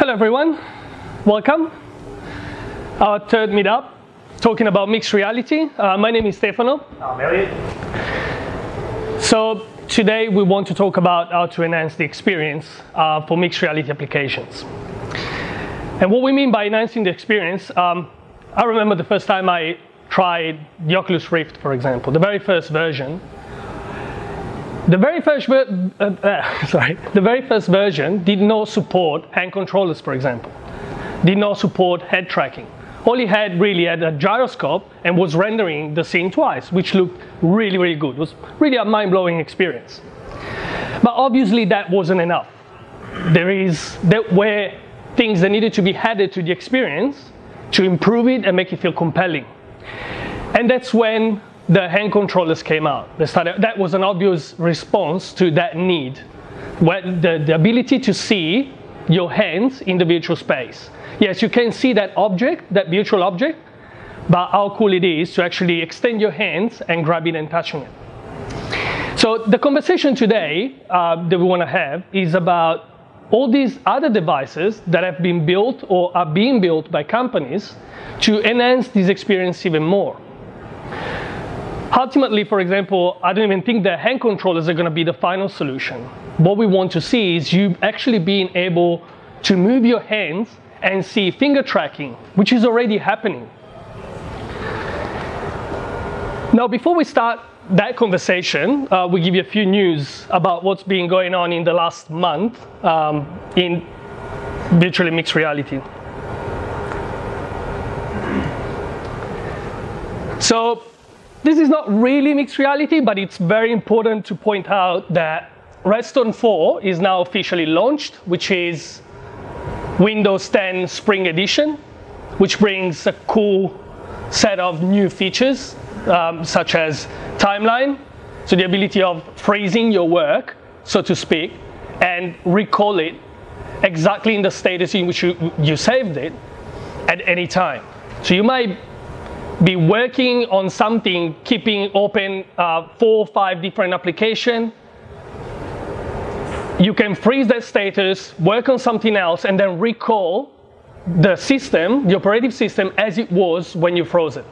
Hello everyone, welcome. Our third meetup, talking about mixed reality. My name is Stefano. I'm Elliot. So today we want to talk about how to enhance the experience for mixed reality applications. And what we mean by enhancing the experience, I remember the first time I tried the Oculus Rift, for example, the very first version. The very first version did not support hand controllers, for example. Did not support head tracking. All it had really had a gyroscope and was rendering the scene twice, which looked really, really good. It was really a mind-blowing experience. But obviously that wasn't enough. There were things that needed to be added to the experience to improve it and make it feel compelling. And that's when the hand controllers came out. That was an obvious response to that need, where the ability to see your hands in the virtual space. Yes, you can see that object, that virtual object, but how cool it is to actually extend your hands and grab it and touching it. So the conversation today that we want to have is about all these other devices that have been built or are being built by companies to enhance this experience even more. Ultimately, for example, I don't even think the hand controllers are going to be the final solution. What we want to see is you actually being able to move your hands and see finger tracking, which is already happening. Now, before we start that conversation, we give you a few news about what's been going on in the last month in virtually mixed reality. So, this is not really mixed reality, but it's very important to point out that Redstone 4 is now officially launched, which is Windows 10 Spring Edition, which brings a cool set of new features, such as timeline, so the ability of freezing your work, so to speak, and recall it exactly in the status in which you saved it at any time. So you might be working on something, keeping open 4 or 5 different applications. You can freeze that status, work on something else, and then recall the system, the operative system, as it was when you froze it.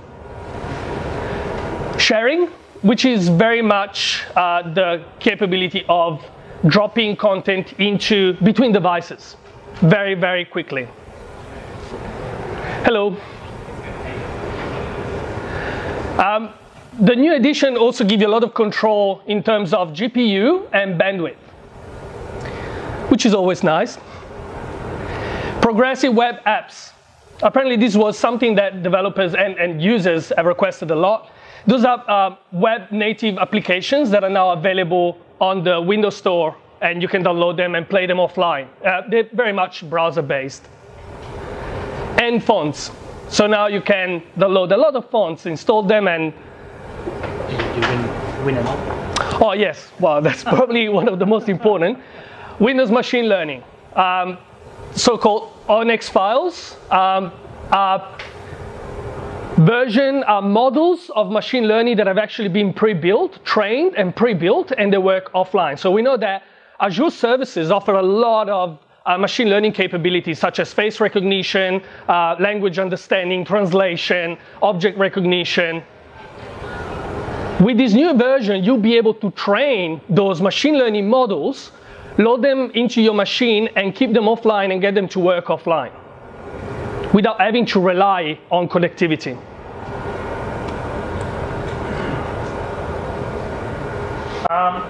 Sharing, which is very much the capability of dropping content between devices very, very quickly. Hello. The new edition also gives you a lot of control in terms of GPU and bandwidth, which is always nice. Progressive web apps. Apparently this was something that developers and users have requested a lot. Those are web native applications that are now available on the Windows Store, and you can download them and play them offline. They're very much browser based. And fonts. So now you can download a lot of fonts, install them, and Win them all. oh yes, well that's probably one of the most important. Windows machine learning, so-called Onyx files, are models of machine learning that have actually been pre-built, trained and pre-built, and they work offline. So we know that Azure services offer a lot of machine learning capabilities such as face recognition, language understanding, translation, object recognition. With this new version, you'll be able to train those machine learning models, load them into your machine, and keep them offline and get them to work offline without having to rely on connectivity.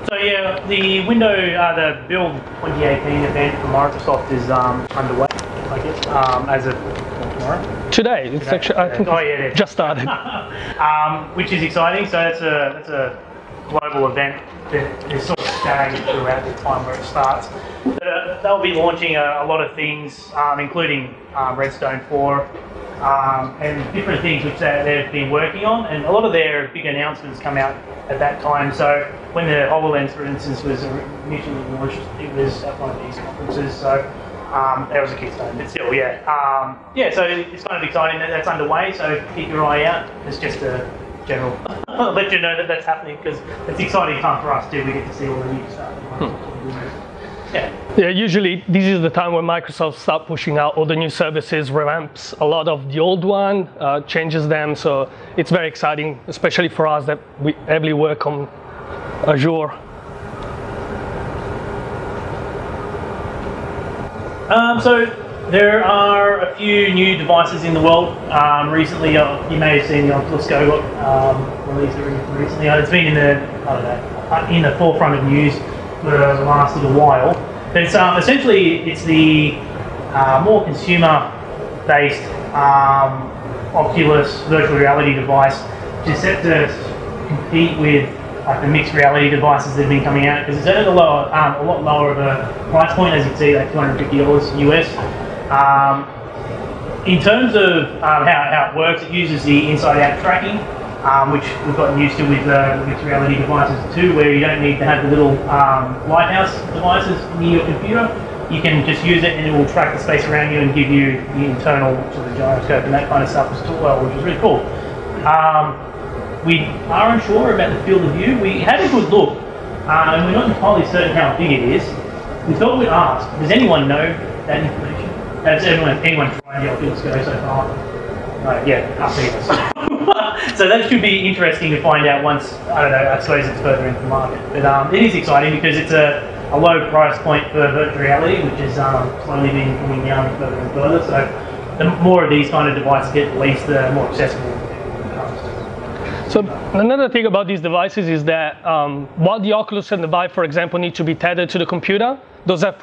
So yeah, the the Build 2018 event for Microsoft is underway, I guess, as of tomorrow. Today, it's actually, I think it just started. Which is exciting. So that's a global event that is sort of staggered throughout the time where it starts. But, they'll be launching a lot of things, including Redstone 4 and different things which they've been working on. And a lot of their big announcements come out at that time. So when the HoloLens, for instance, was initially launched, it was at one of these conferences. So that was a Kickstarter, but still, yeah. So it's kind of exciting that that's underway. So keep your eye out. It's just a general let you know that that's happening, because it's an exciting time for us too. We get to see all the new stuff. Yeah, usually this is the time when Microsoft start pushing out all the new services, revamps a lot of the old one, changes them. So it's very exciting, especially for us that we heavily work on Azure. So there are a few new devices in the world. Recently, you may have seen the Oculus Go got released recently. It's been in the forefront of news for the last little while. But it's essentially it's the more consumer-based Oculus virtual reality device, which is set to compete with like the mixed reality devices that have been coming out, because it's at a lot lower of a price point, as you can see, like $250 US. In terms of how it works, it uses the inside-out tracking, which we've gotten used to with mixed reality devices too, where you don't need to have the little lighthouse devices near your computer. You can just use it and it will track the space around you and give you the internal sort of gyroscope and that kind of stuff as well, which is really cool. We are unsure about the field of view. We had a good look, and we're not entirely certain how big it is. We thought we'd ask, does anyone know that information? Has anyone tried the Oculus Go so far? No, yeah, us either. So that should be interesting to find out once, I don't know, I suppose it's further into the market. But it is exciting because it's a low price point for virtual reality, which is slowly been coming down further and further. So the more of these kind of devices get released, the more accessible it becomes. So another thing about these devices is that while the Oculus and the Vive, for example, need to be tethered to the computer, those have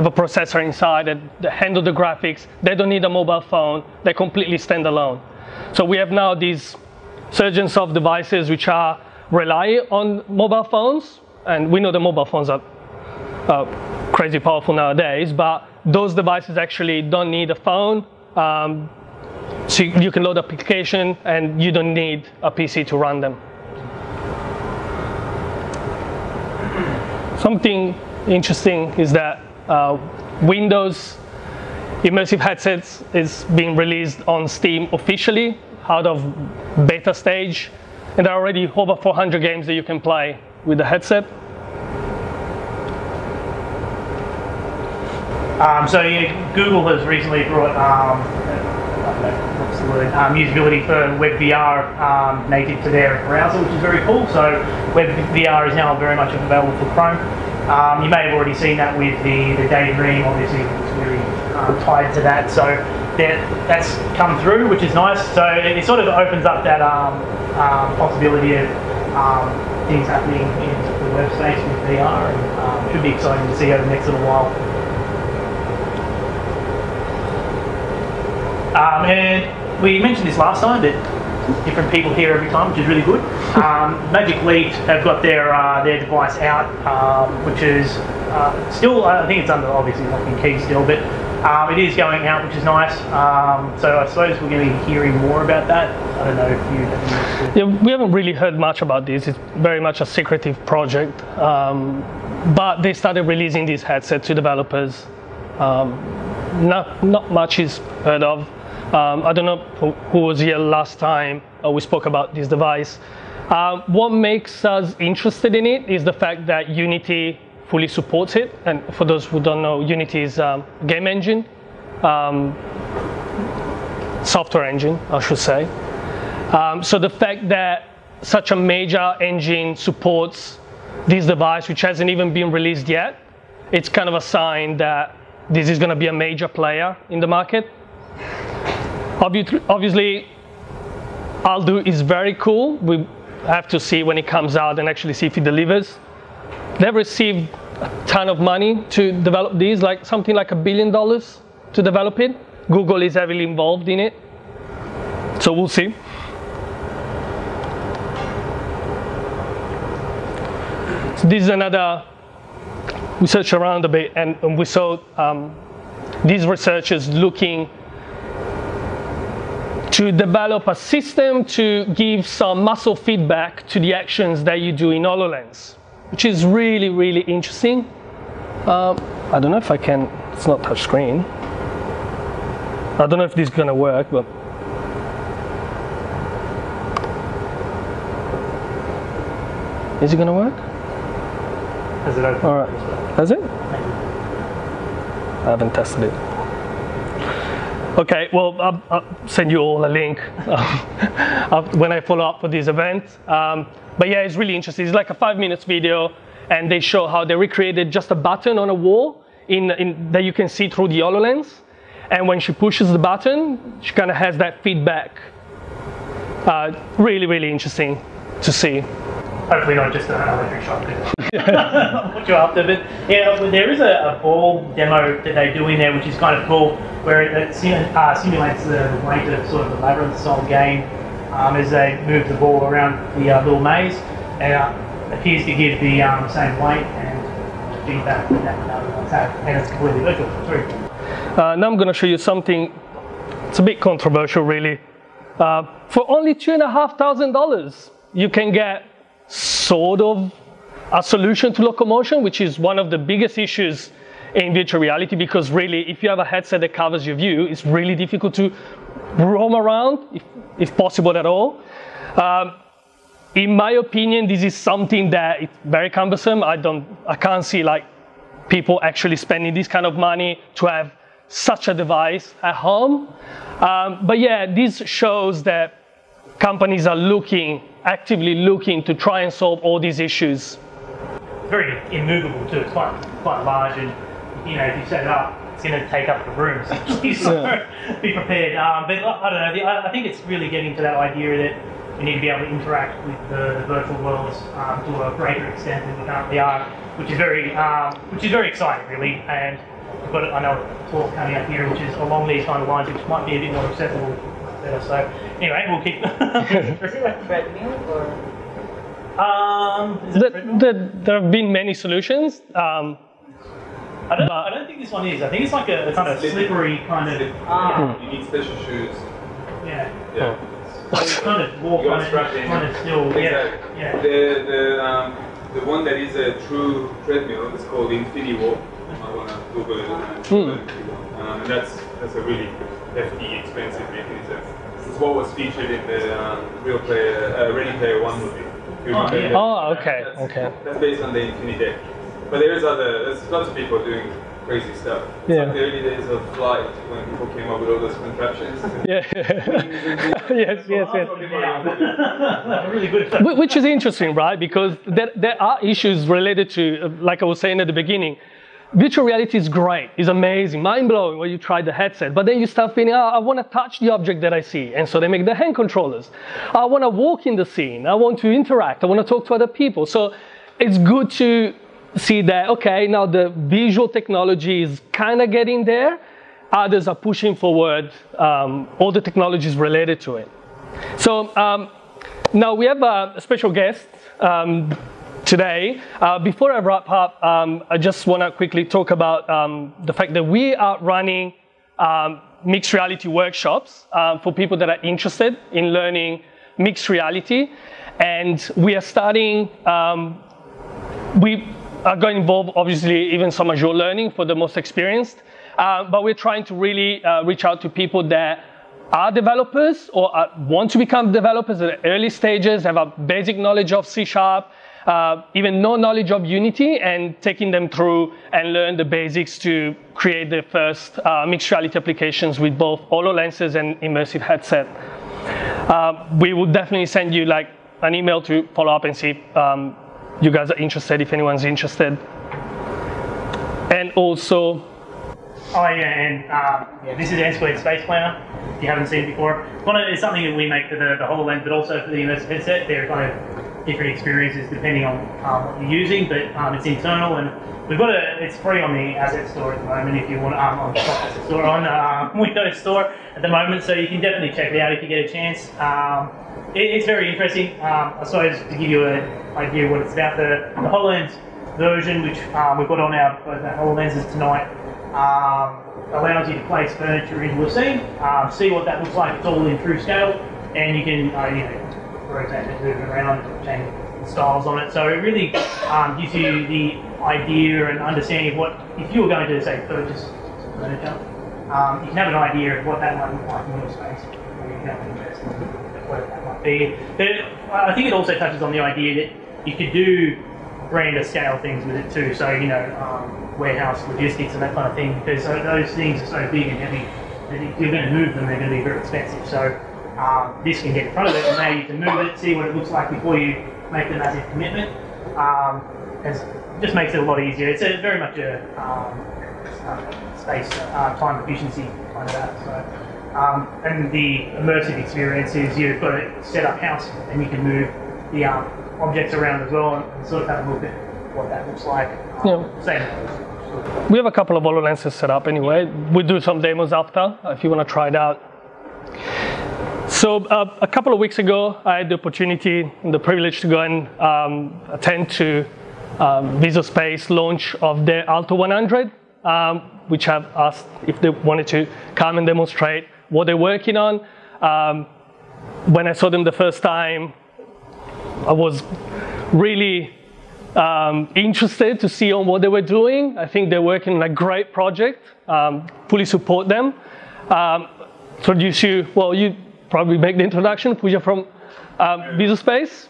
a processor inside that handle the graphics. They don't need a mobile phone. They completely stand alone. So we have now these surgence of devices which are rely on mobile phones, and we know the mobile phones are crazy powerful nowadays, but those devices actually don't need a phone. So you can load application and you don't need a PC to run them. Something interesting is that Windows immersive headsets is being released on Steam officially out of beta stage, and there are already over 400 games that you can play with the headset. So yeah, Google has recently brought usability for WebVR native to their browser, which is very cool. So WebVR is now very much available for Chrome. You may have already seen that with the Daydream, obviously it's really tied to that. So that's come through, which is nice. So it sort of opens up that possibility of things happening in the web space with VR, and it should be exciting to see over the next little while. And we mentioned this last time, but different people here every time, which is really good. Magic Leap have got their device out, which is still, I think it's under obviously lock and key still, but it is going out, which is nice. So I suppose we're going to be hearing more about that. I don't know if you have any. Yeah, we haven't really heard much about this. It's very much a secretive project, but they started releasing these headsets to developers. Not much is heard of. I don't know who was here last time we spoke about this device. What makes us interested in it is the fact that Unity fully supports it. And for those who don't know, Unity is a game engine, software engine, I should say. So the fact that such a major engine supports this device, which hasn't even been released yet, it's kind of a sign that this is going to be a major player in the market. Obviously, Aldo is very cool. We have to see when it comes out and actually see if it delivers. They've received a ton of money to develop these, like something like $1 billion to develop it. Google is heavily involved in it, so we'll see. So this is another. We searched around a bit, and we saw these researchers looking to develop a system to give some muscle feedback to the actions that you do in HoloLens, which is really, really interesting. I don't know if I can, it's not touch screen. I don't know if this is gonna work, but. Is it gonna work? Has it open? All right. Has it? I haven't tested it. Okay, well, I'll send you all a link when I follow up for this event. But yeah, it's really interesting. It's like a 5-minute video, and they show how they recreated just a button on a wall that you can see through the HoloLens. And when she pushes the button, she kind of has that feedback. Really, really interesting to see. Hopefully not just an electric shock. What you're after, but yeah, there is a ball demo that they do in there, which is kind of cool, where it simulates the weight of sort of the labyrinth-style game as they move the ball around the little maze, and appears to give the same weight and feedback with that, and it's completely virtual. Now I'm going to show you something. It's a bit controversial, really. For only $2,500, you can get sort of a solution to locomotion, which is one of the biggest issues in virtual reality, because really, if you have a headset that covers your view, it's really difficult to roam around, if possible at all. In my opinion, this is something that is very cumbersome. I can't see like people actually spending this kind of money to have such a device at home. But yeah, this shows that companies are actively looking to try and solve all these issues. It's very immovable too. It's quite large, and you know, if you set it up, it's going to take up the room. So be prepared. But I don't know. I think it's really getting to that idea that we need to be able to interact with the virtual worlds to a greater extent than we currently are, which is very exciting, really. And we've got I know a talk coming up here, which is along these kind of lines, which might be a bit more accessible. So anyway, we'll keep. Is it like treadmill or? There have been many solutions. I don't think this one is. I think it's like a kind of slippery kind of. You need special shoes. Yeah. Yeah. So you kind of walk on it, kind of still. Exactly. Yeah. The one that is a true treadmill is called Infinity Walk. I want to Google it. And that's a really hefty, expensive mechanism. This is what was featured in the Ready Player One movie. Okay. That's based on the Infinity Deck. But there's lots of people doing crazy stuff. It's like the early days of flight when people came up with all those contraptions. Yeah. Yes. Really good. Which is interesting, right? Because there are issues related to, like I was saying at the beginning, virtual reality is great, it's amazing, mind-blowing when you try the headset, but then you start feeling, I want to touch the object that I see, and so they make the hand controllers. I want to walk in the scene, I want to interact, I want to talk to other people. So it's good to see that, okay, now the visual technology is kind of getting there, others are pushing forward all the technologies related to it. So now we have a special guest today. Before I wrap up, I just want to quickly talk about the fact that we are running mixed reality workshops for people that are interested in learning mixed reality. And we are starting, we are going to involve obviously even some Azure learning for the most experienced, but we're trying to really reach out to people that are developers or want to become developers at the early stages, have a basic knowledge of C#, even no knowledge of Unity, and taking them through and learn the basics to create the first mixed reality applications with both HoloLenses and immersive headset. We will definitely send you like an email to follow up and see if you guys are interested, if anyone's interested. And also, this is N2 Space Planner. If you haven't seen it before, it's something that we make for the HoloLens, but also for the immersive headset. They're kind of different experiences depending on what you're using, but it's internal, and we've got it's free on the asset store at the moment. If you want on the asset store on Windows Store at the moment, so you can definitely check it out if you get a chance. It's very interesting. I suppose to give you an idea of what it's about, the HoloLens version, which we've got on our HoloLenses tonight, allows you to place furniture into a scene, see what that looks like. It's all in true scale, and you can rotate it, move it around, change the styles on it. So it really gives you the idea and understanding of what, if you were going to say purchase some furniture, you can have an idea of what that might look like in your space. You can have an interest in what that might be. But I think it also touches on the idea that you could do grander scale things with it too. So, you know, warehouse logistics and that kind of thing, because those things are so big and heavy that if you're going to move them, they're going to be very expensive. So this can get in front of it, and now you can move it, see what it looks like before you make the massive commitment. It just makes it a lot easier. It's very much a space, time efficiency kind of that. So, and the immersive experience is you've got a set up house and you can move the objects around as well and sort of have a look at what that looks like. Same. We have a couple of HoloLenses set up anyway. We'll do some demos after if you want to try it out. So a couple of weeks ago, I had the opportunity and the privilege to go and attend to Visospace launch of their Alto 100, which I've asked if they wanted to come and demonstrate what they're working on. When I saw them the first time, I was really interested to see on what they were doing. I think they're working on a great project. Fully support them. Introduce you, well, you probably make the introduction. Puya from Visospace.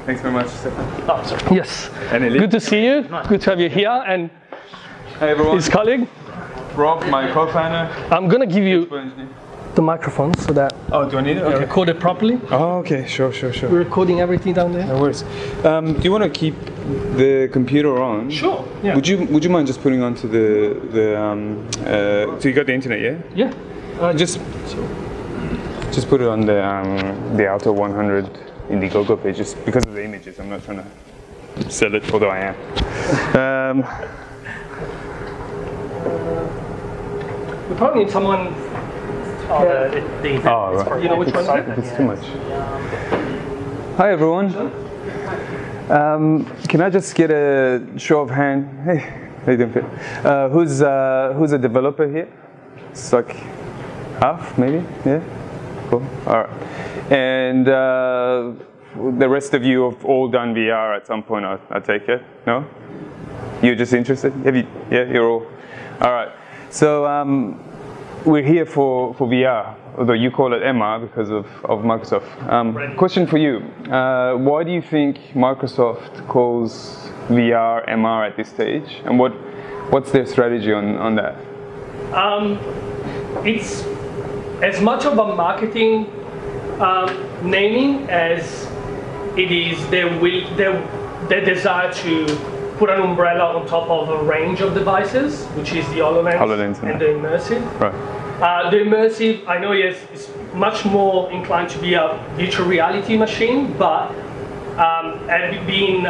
Thanks very much, Stefan. Oh, sorry. Yes. Good to see you. Good to have you here. And hi, everyone. his colleague. Rob, my co-founder. I'm going to give you the microphone so that oh, do I need it? Okay. record it properly. Oh, okay, sure. We're recording everything down there. No worries. Do you want to keep the computer on? Sure. Yeah. Would you mind just putting onto so you got the internet, yeah? Yeah. Just put it on the Alto 100 Indiegogo page, just because of the images. I'm not trying to sell it, although I am. We probably need someone. Right. You know which one? It's too much. Hi everyone. Can I just get a show of hand? Hey, how you doing, Phil? Who's a developer here? It's like half, maybe. Yeah. Cool. All right. And the rest of you have all done VR at some point. I take it. No? You're just interested? Yeah. You're all. All right. So. We're here for VR, although you call it MR because of Microsoft. Question for you. Why do you think Microsoft calls VR MR at this stage? And what's their strategy on that? It's as much of a marketing naming as it is their desire to put an umbrella on top of a range of devices, which is the HoloLens and the immersive. Right. The immersive, I know, yes, is much more inclined to be a virtual reality machine, but being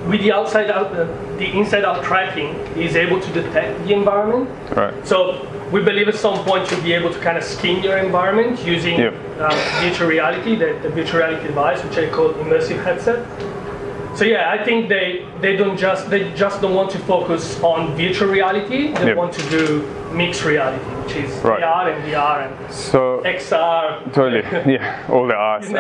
with the inside-out tracking, is able to detect the environment. Right. So we believe at some point you'll be able to kind of skin your environment using virtual reality, the virtual reality device, which I call immersive headset. So yeah, I think they just don't want to focus on virtual reality. They want to do mixed reality, which is AR and VR and XR. Totally, yeah, all the R's.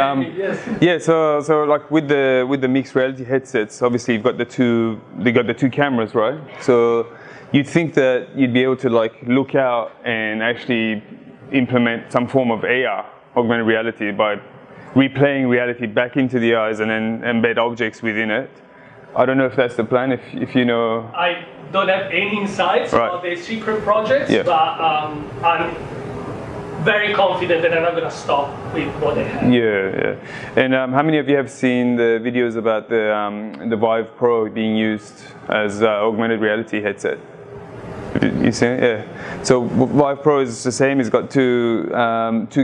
Yeah, so like with the mixed reality headsets, obviously you've got the two cameras, right? So you'd think that you'd be able to like look out and actually implement some form of AR, augmented reality, by replaying reality back into the eyes and then embed objects within it. I don't know if that's the plan, if you know. I don't have any insights about their secret projects, but I'm very confident that they're not going to stop with what they have. Yeah. And how many of you have seen the videos about the Vive Pro being used as augmented reality headset? You see it? Yeah. So Vive Pro is the same. It's got two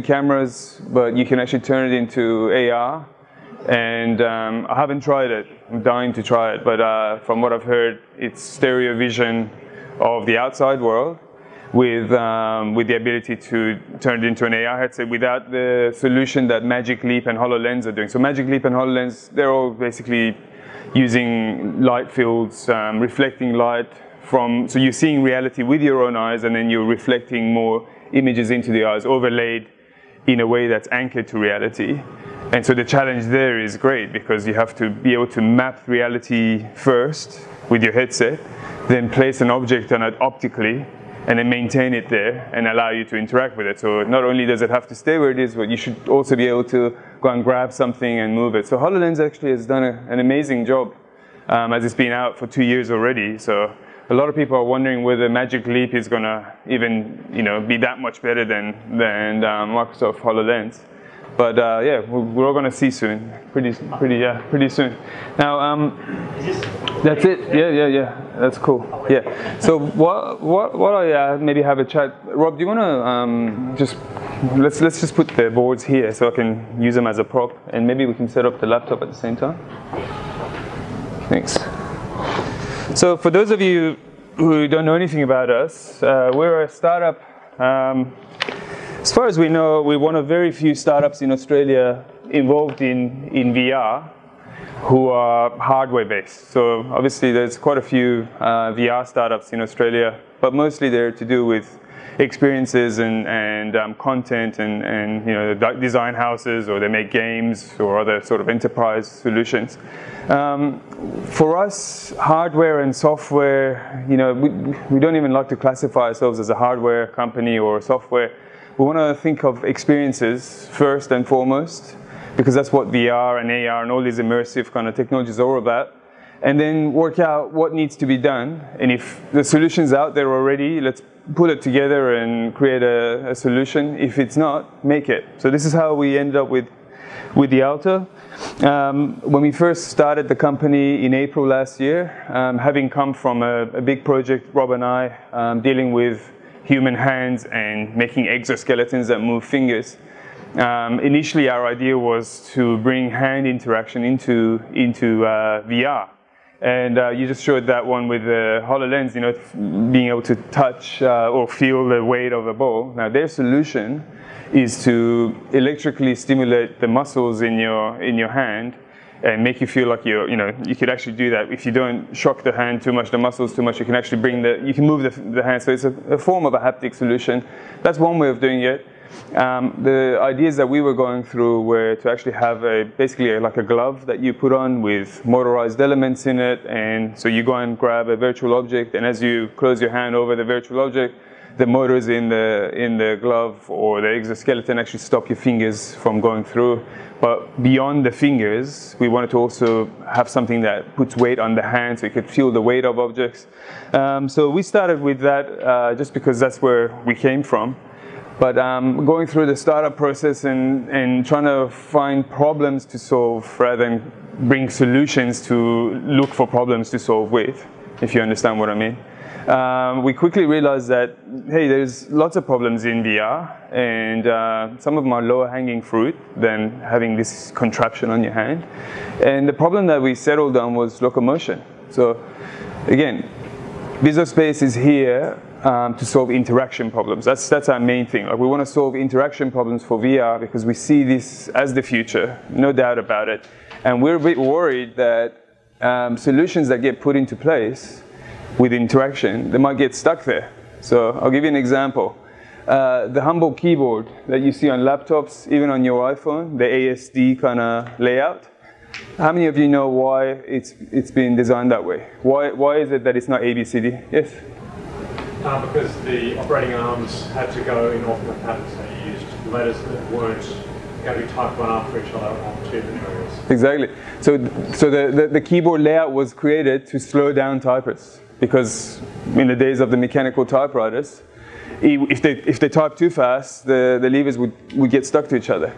cameras, but you can actually turn it into AR. And I haven't tried it. I'm dying to try it. But from what I've heard, it's stereo vision of the outside world with the ability to turn it into an AR headset without the solution that Magic Leap and HoloLens are doing. So Magic Leap and HoloLens, they're all basically using light fields, reflecting light. So you're seeing reality with your own eyes, and then you're reflecting more images into the eyes, overlaid in a way that's anchored to reality. And so the challenge there is great, because you have to be able to map reality first with your headset, then place an object on it optically, and then maintain it there and allow you to interact with it. So not only does it have to stay where it is, but you should also be able to go and grab something and move it. So HoloLens actually has done an amazing job as it's been out for 2 years already. So a lot of people are wondering whether Magic Leap is going to even, be that much better than Microsoft HoloLens. But yeah, we're all going to see soon. Pretty soon. Now, that's it. Yeah. That's cool. Yeah. So what I maybe have a chat. Rob, do you want to let's just put the boards here so I can use them as a prop, and maybe we can set up the laptop at the same time. Thanks. So for those of you who don't know anything about us, we're a startup. As far as we know, we're one of very few startups in Australia involved in VR who are hardware based. So obviously there's quite a few VR startups in Australia, but mostly they're to do with experiences and content and design houses, or they make games or other sort of enterprise solutions. For us, hardware and software, we don't even like to classify ourselves as a hardware company or software. We want to think of experiences first and foremost, because that's what VR and AR and all these immersive kind of technologies are all about. And then work out what needs to be done. And if the solution's out there already, let's put it together and create a solution. If it's not, make it. So this is how we ended up with the Alto. When we first started the company in April last year, having come from a big project, Rob and I, dealing with human hands and making exoskeletons that move fingers. Initially, our idea was to bring hand interaction into VR. And you just showed that one with the HoloLens, being able to touch or feel the weight of a ball. Now, their solution is to electrically stimulate the muscles in your hand and make you feel like you could actually do that. If you don't shock the hand too much, the muscles too much, you can actually you can move the hand. So it's a form of a haptic solution. That's one way of doing it. The ideas that we were going through were to actually have basically like a glove that you put on with motorized elements in it, and so you go and grab a virtual object, and as you close your hand over the virtual object, the motors in the glove or the exoskeleton actually stop your fingers from going through. But beyond the fingers, we wanted to also have something that puts weight on the hand so you could feel the weight of objects. So we started with that just because that's where we came from. But going through the startup process and trying to find problems to solve rather than bring solutions to look for problems to solve with, if you understand what I mean. We quickly realized that, hey, there's lots of problems in VR, and some of them are lower hanging fruit than having this contraption on your hand. And the problem that we settled on was locomotion. So again, Visospace is here to solve interaction problems. That's our main thing. Like, we want to solve interaction problems for VR because we see this as the future, no doubt about it. And we're a bit worried that solutions that get put into place with interaction, they might get stuck there. So I'll give you an example. The humble keyboard that you see on laptops, even on your iPhone, the ASD kind of layout. How many of you know why it's been designed that way? Why is it that it's not ABCD? Yes? Because the operating arms had to go in alternate patterns. They used letters that weren't going to be typed one after each other on two different areas. Exactly. So the keyboard layout was created to slow down typers, because in the days of the mechanical typewriters, if they type too fast, the levers would get stuck to each other.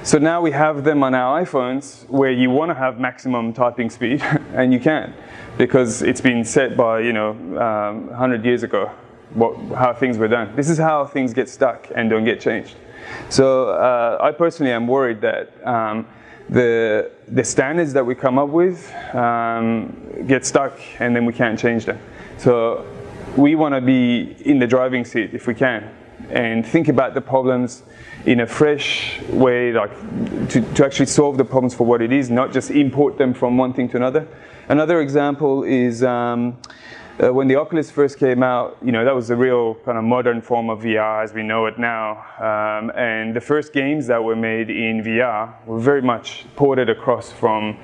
So now we have them on our iPhones where you want to have maximum typing speed and you can't, because it's been set by 100 years ago how things were done. This is how things get stuck and don't get changed. So I personally am worried that the standards that we come up with get stuck and then we can't change them. So we want to be in the driving seat if we can, and think about the problems in a fresh way, like to actually solve the problems for what it is, not just import them from one thing to another. Another example is when the Oculus first came out, that was a real kind of modern form of VR as we know it now. And the first games that were made in VR were very much ported across from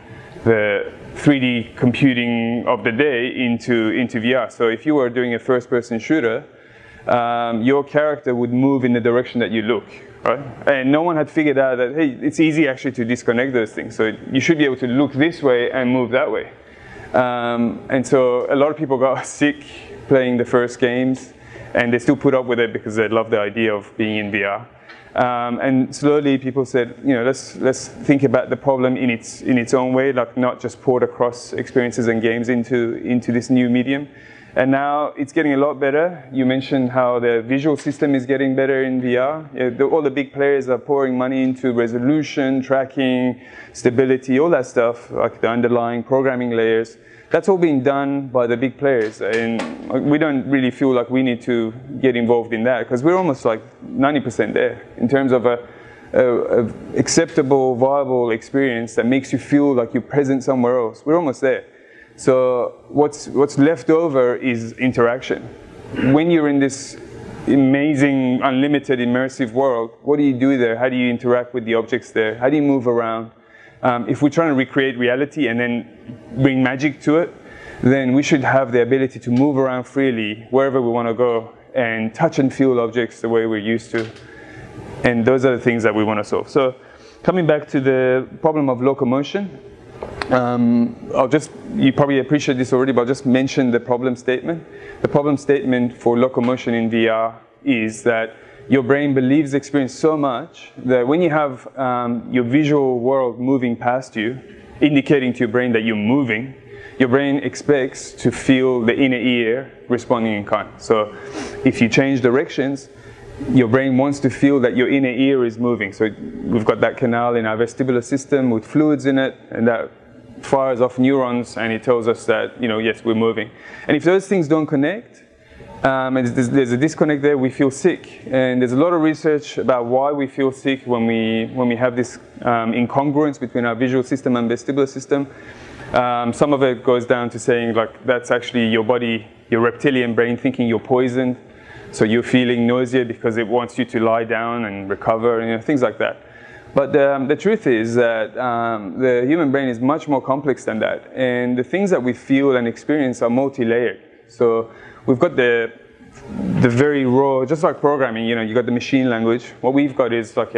the 3D computing of the day into VR. So if you were doing a first-person shooter, your character would move in the direction that you look, right? And no one had figured out that, hey, it's easy actually to disconnect those things. So you should be able to look this way and move that way. And so a lot of people got sick playing the first games, and they still put up with it because they love the idea of being in VR. And slowly people said, you know, let's think about the problem in its own way, like not just port across experiences and games into this new medium. And now it's getting a lot better. You mentioned how the visual system is getting better in VR. All the big players are pouring money into resolution, tracking, stability, all that stuff, like the underlying programming layers. That's all being done by the big players. And we don't really feel like we need to get involved in that because we're almost like 90% there in terms of a acceptable, viable experience that makes you feel like you're present somewhere else. We're almost there. So what's left over is interaction. When you're in this amazing, unlimited, immersive world, what do you do there? How do you interact with the objects there? How do you move around? If we're trying to recreate reality and then bring magic to it, then we should have the ability to move around freely wherever we want to go and touch and feel objects the way we're used to. And those are the things that we want to solve. So coming back to the problem of locomotion, you probably appreciate this already, but I'll just mention the problem statement. The problem statement for locomotion in VR is that your brain believes the experience so much that when you have your visual world moving past you, indicating to your brain that you're moving, your brain expects to feel the inner ear responding in kind. So if you change directions, your brain wants to feel that your inner ear is moving. So we've got that canal in our vestibular system with fluids in it, and that fires off neurons, and it tells us that, you know, yes, we're moving. And if those things don't connect, and there's a disconnect there, we feel sick. And there's a lot of research about why we feel sick when we have this incongruence between our visual system and vestibular system. Some of it goes down to saying, like, that's actually your body, your reptilian brain thinking you're poisoned. So you're feeling nausea because it wants you to lie down and recover, and, you know, things like that. But the truth is that the human brain is much more complex than that. And the things that we feel and experience are multi-layered. So we've got the very raw, just like programming, you know, you got the machine language. What we've got is like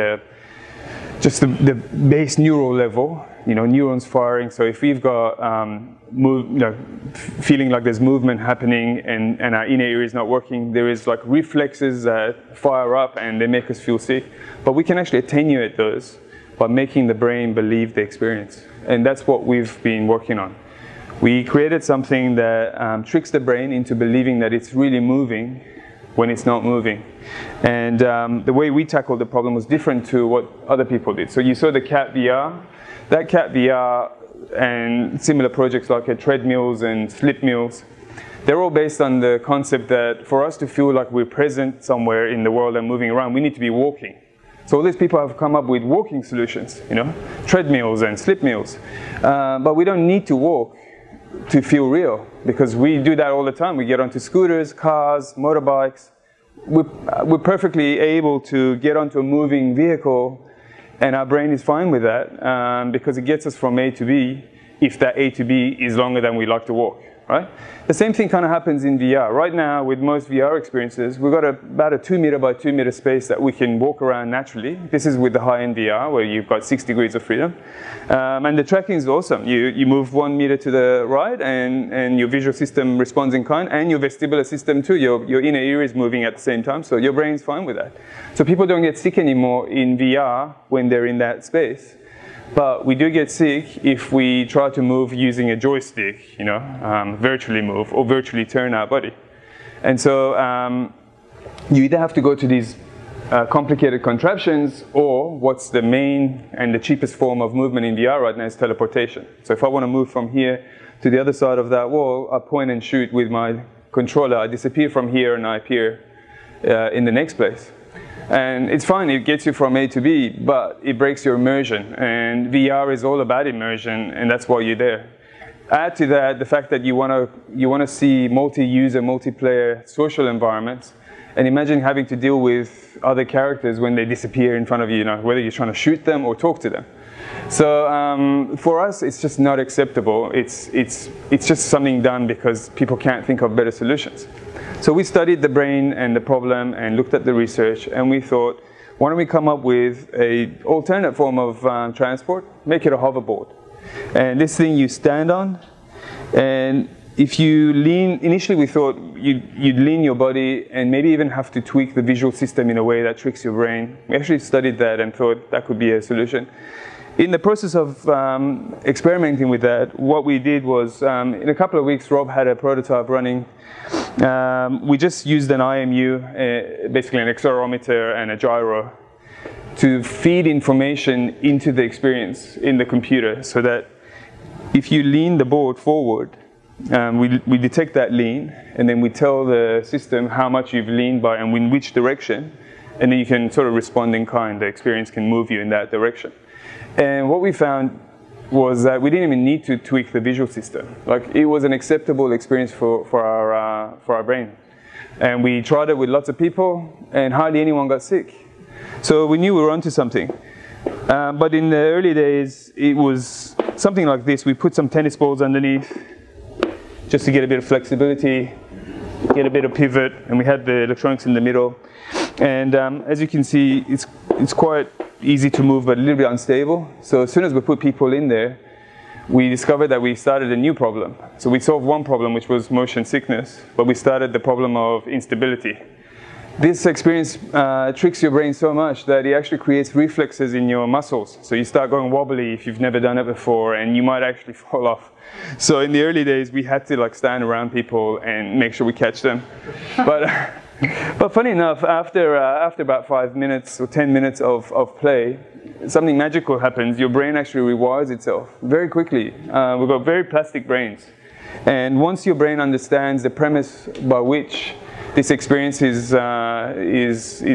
just the base neural level, you know, neurons firing. So if we've got feeling like there's movement happening and our inner ear is not working, there is like reflexes that fire up and they make us feel sick. But we can actually attenuate those by making the brain believe the experience. And that's what we've been working on. We created something that tricks the brain into believing that it's really moving when it's not moving. And the way we tackled the problem was different to what other people did. So you saw the Cat VR. That Cat VR and similar projects like treadmills and slip mills, they're all based on the concept that for us to feel like we're present somewhere in the world and moving around, we need to be walking. So all these people have come up with walking solutions, you know, treadmills and slip mills. But we don't need to walk to feel real, because we do that all the time. We get onto scooters, cars, motorbikes. We're perfectly able to get onto a moving vehicle, and our brain is fine with that because it gets us from A to B if that A to B is longer than we like to walk, right? The same thing kind of happens in VR. Right now, with most VR experiences, we've got about a 2 meter by 2 meter space that we can walk around naturally. This is with the high-end VR, where you've got 6 degrees of freedom. And the tracking is awesome. You move 1 meter to the right, and your visual system responds in kind, and your vestibular system too. Your inner ear is moving at the same time, so your brain's fine with that. So people don't get sick anymore in VR when they're in that space. But we do get sick if we try to move using a joystick, you know, virtually move or virtually turn our body. And so you either have to go to these complicated contraptions, or what's the main and the cheapest form of movement in VR right now is teleportation. So if I want to move from here to the other side of that wall, I point and shoot with my controller. I disappear from here and I appear in the next place. And it's fine, it gets you from A to B, but it breaks your immersion. And VR is all about immersion, and that's why you're there. Add to that the fact that you want to see multi-user, multiplayer social environments, and imagine having to deal with other characters when they disappear in front of you, you know, whether you're trying to shoot them or talk to them. So for us, it's just not acceptable. It's just something done because people can't think of better solutions. So we studied the brain and the problem and looked at the research, and we thought, why don't we come up with an alternate form of transport, make it a hoverboard. And this thing you stand on, And if you lean, initially we thought you'd lean your body and maybe even have to tweak the visual system in a way that tricks your brain. We actually studied that and thought that could be a solution. In the process of experimenting with that, what we did was, in a couple of weeks, Rob had a prototype running. We just used an IMU, basically an accelerometer and a gyro, to feed information into the experience in the computer, so that if you lean the board forward, we detect that lean, and then we tell the system how much you've leaned by and in which direction, and then you can sort of respond in kind. The experience can move you in that direction. And what we found was that we didn't even need to tweak the visual system. Like, it was an acceptable experience for our brain. And we tried it with lots of people, and hardly anyone got sick. So we knew we were onto something. But in the early days, it was something like this. We put some tennis balls underneath, just to get a bit of flexibility, get a bit of pivot, and we had the electronics in the middle. And as you can see, it's quite easy to move, but a little bit unstable. So as soon as we put people in there, we discovered that we started a new problem. So we solved one problem, which was motion sickness, but we started the problem of instability. This experience tricks your brain so much that it actually creates reflexes in your muscles. So you start going wobbly if you've never done it before, and you might actually fall off. So in the early days, we had to like stand around people and make sure we catch them. But funny enough, after about 5 minutes or 10 minutes of play, something magical happens. Your brain actually rewires itself very quickly. We've got very plastic brains. And once your brain understands the premise by which this experience is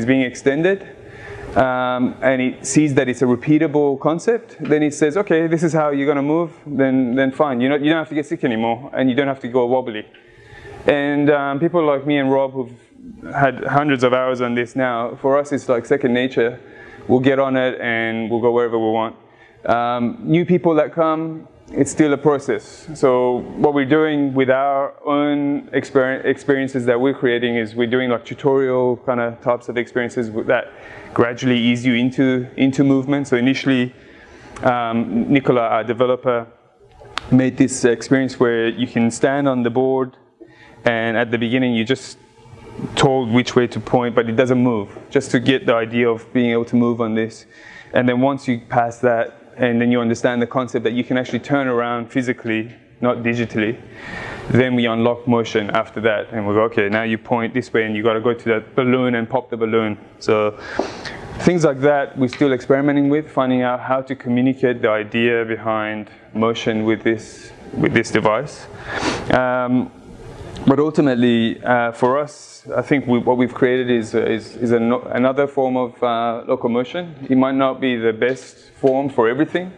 being extended, and it sees that it's a repeatable concept, then it says, okay, this is how you're going to move, then fine. You don't have to get sick anymore, and you don't have to go wobbly. And people like me and Rob, who've had hundreds of hours on this now, for us it's like second nature. We'll get on it and we'll go wherever we want. New people that come, it's still a process. So what we're doing with our own experiences that we're creating is we're doing like tutorial kind of types of experiences that gradually ease you into movement. So initially, Nicola, our developer, made this experience where you can stand on the board, and at the beginning you just told which way to point, but it doesn't move, just to get the idea of being able to move on this. And then once you pass that, and then you understand the concept that you can actually turn around physically, not digitally, then we unlock motion after that, and we go, okay, now you point this way and you got to go to that balloon and pop the balloon. So things like that we're still experimenting with, finding out how to communicate the idea behind motion with this device. But ultimately, for us, I think what we've created is another form of locomotion. It might not be the best form for everything,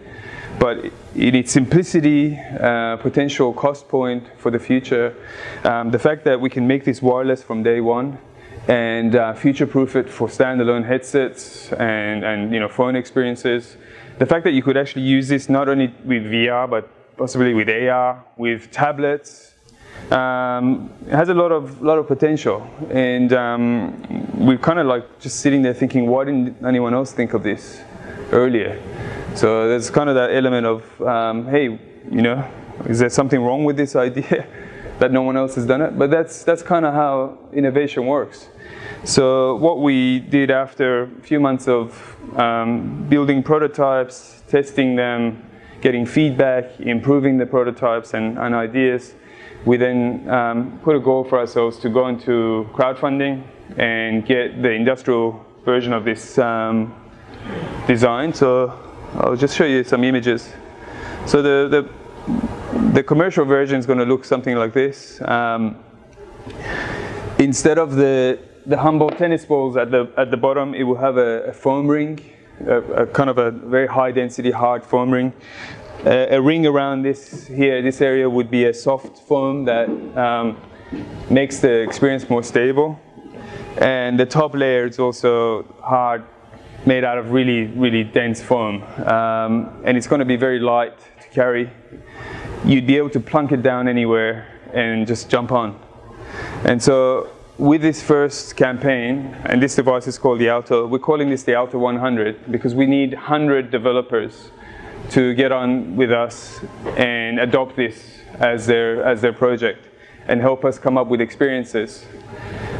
but in its simplicity, potential cost point for the future, the fact that we can make this wireless from day one and future-proof it for standalone headsets and phone experiences, the fact that you could actually use this not only with VR but possibly with AR, with tablets. It has a lot of potential, and we're kind of like just sitting there thinking, why didn't anyone else think of this earlier? So there's kind of that element of, hey, is there something wrong with this idea that no one else has done it? But that's kind of how innovation works. So what we did after a few months of building prototypes, testing them, getting feedback, improving the prototypes and ideas, we then put a goal for ourselves to go into crowdfunding and get the industrial version of this design. So I'll just show you some images. So the commercial version is going to look something like this. Instead of the humble tennis balls at the bottom, it will have a foam ring, a kind of a very high density hard foam ring. A ring around this area would be a soft foam that makes the experience more stable. And the top layer is also hard, made out of really, really dense foam. And it's going to be very light to carry. You'd be able to plunk it down anywhere and just jump on. And so with this first campaign, and this device is called the Alto, we're calling this the Alto 100 because we need 100 developers to get on with us and adopt this as their project and help us come up with experiences.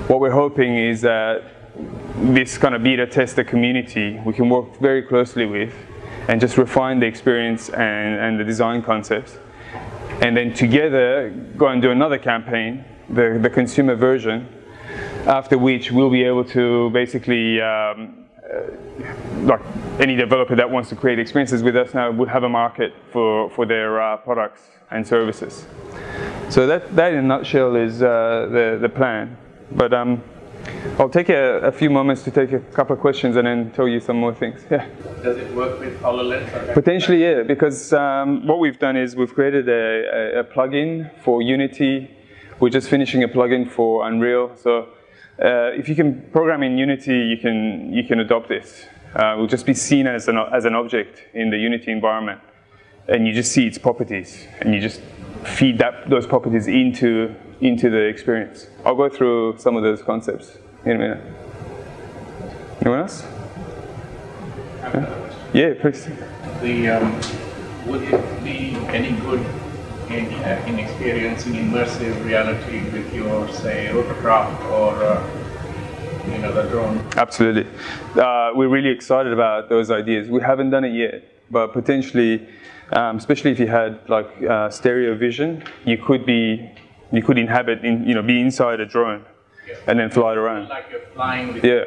What we're hoping is that this kind of beta tester community we can work very closely with and just refine the experience and the design concepts. And then together go and do another campaign, the consumer version, after which we'll be able to basically, like any developer that wants to create experiences with us now would have a market for their products and services. So that in a nutshell is the plan. But I'll take a few moments to take a couple of questions and then tell you some more things. Yeah. Does it work with HoloLens? Potentially, yeah, because what we've done is we've created a plugin for Unity. We're just finishing a plugin for Unreal. So if you can program in Unity, you can adopt this. It will just be seen as an object in the Unity environment, and you just see its properties, and you just feed those properties into the experience. I'll go through some of those concepts in a minute. Anyone else? Yeah, please. Would it be any good in experiencing immersive reality with your, say, rotorcraft or the drone? Absolutely. We're really excited about those ideas. We haven't done it yet, but potentially, especially if you had like stereo vision, you could inhabit, be inside a drone and then fly it around. Like you're flying with yeah.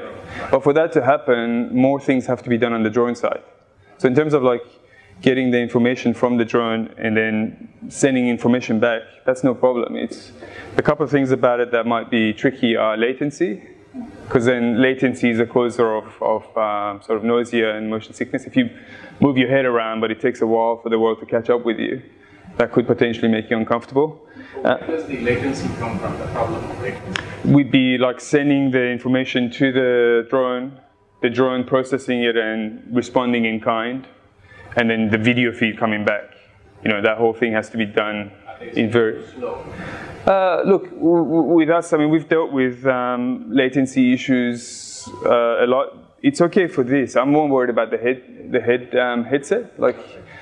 But for that to happen, more things have to be done on the drone side. So in terms of like getting the information from the drone and then sending information back, that's no problem. It's a couple of things about it that might be tricky are latency, because then latency is a causer of sort of nausea and motion sickness. If you move your head around, but it takes a while for the world to catch up with you, that could potentially make you uncomfortable. Where does the latency come from, the problem of latency? We'd be like sending the information to the drone processing it and responding in kind, and then the video feed coming back. That whole thing has to be done in very slow. Look, with us, I mean, we've dealt with latency issues a lot. It's okay for this. I'm more worried about the headset,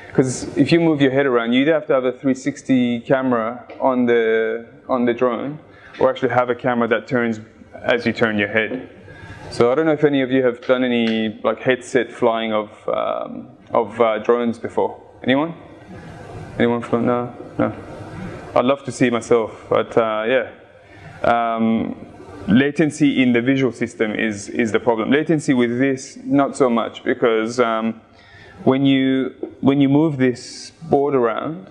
because if you move your head around, you either have to have a 360 camera on the drone, or actually have a camera that turns as you turn your head. So I don't know if any of you have done any like headset flying of drones before. Anyone? Anyone from? No. I'd love to see myself, but yeah. Latency in the visual system is the problem. Latency with this, not so much, because when you move this board around,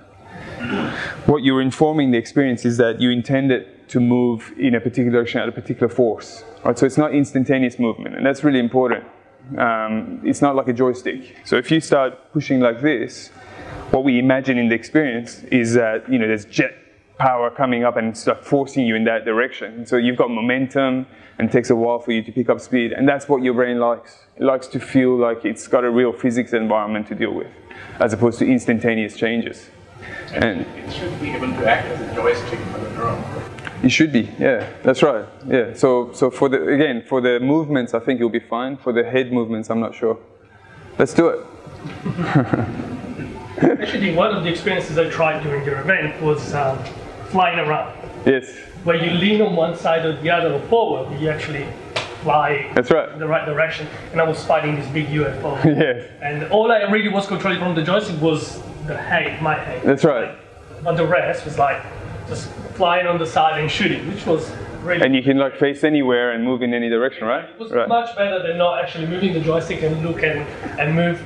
what you're informing the experience is that you intend it to move in a particular direction at a particular force. Right? So it's not instantaneous movement, and that's really important. It's not like a joystick. So if you start pushing like this, what we imagine in the experience is that there's jet power coming up and start forcing you in that direction. So you've got momentum, and it takes a while for you to pick up speed, and that's what your brain likes. It likes to feel like it's got a real physics environment to deal with, as opposed to instantaneous changes. And it should be able to act as a joystick for the drone. It should be, yeah, that's right. Yeah. So for the movements, I think you'll be fine. For the head movements, I'm not sure. Let's do it. Actually, one of the experiences I tried during your event was flying around. Yes. Where you lean on one side or the other or forward, but you actually fly That's right. in the right direction. And I was fighting this big UFO. Yes. And all I really was controlling from the joystick was the head, my head. That's right. But the rest was like just flying on the side and shooting, which was really... And you can like face anywhere and move in any direction, right? It was right. much better than not actually moving the joystick and look and move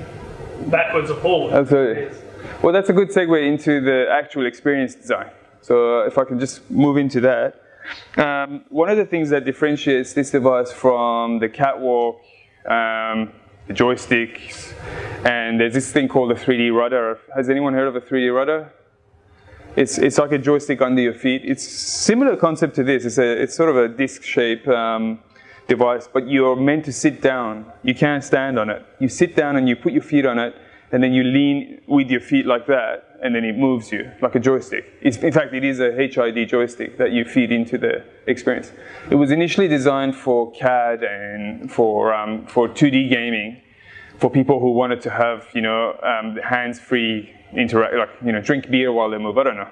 backwards or forwards. Absolutely. Well, that's a good segue into the actual experience design. So if I can just move into that. One of the things that differentiates this device from the catwalk, the joysticks, and there's this thing called a 3D rudder. Has anyone heard of a 3D rudder? It's like a joystick under your feet. It's similar concept to this. It's sort of a disc-shaped device, but you're meant to sit down. You can't stand on it. You sit down and you put your feet on it, and then you lean with your feet like that, and then it moves you like a joystick. In fact, it is a HID joystick that you feed into the experience. It was initially designed for CAD and for 2D gaming, for people who wanted to have hands-free interact, like drink beer while they move. I don't know.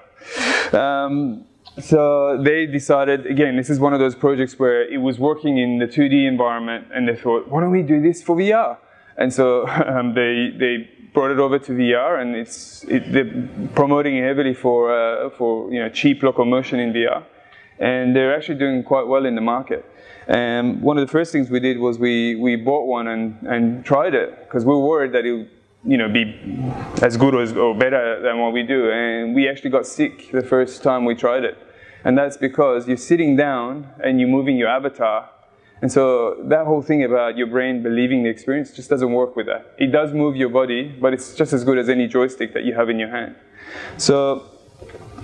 So they decided, again, this is one of those projects where it was working in the 2D environment, and they thought, why don't we do this for VR? And so they brought it over to VR, and they're promoting it heavily for cheap locomotion in VR. And they're actually doing quite well in the market. And one of the first things we did was we bought one and tried it, because we were worried that it would be as good or better than what we do. And we actually got sick the first time we tried it. And that's because you're sitting down and you're moving your avatar. And so that whole thing about your brain believing the experience just doesn't work with that. It does move your body, but it's just as good as any joystick that you have in your hand. So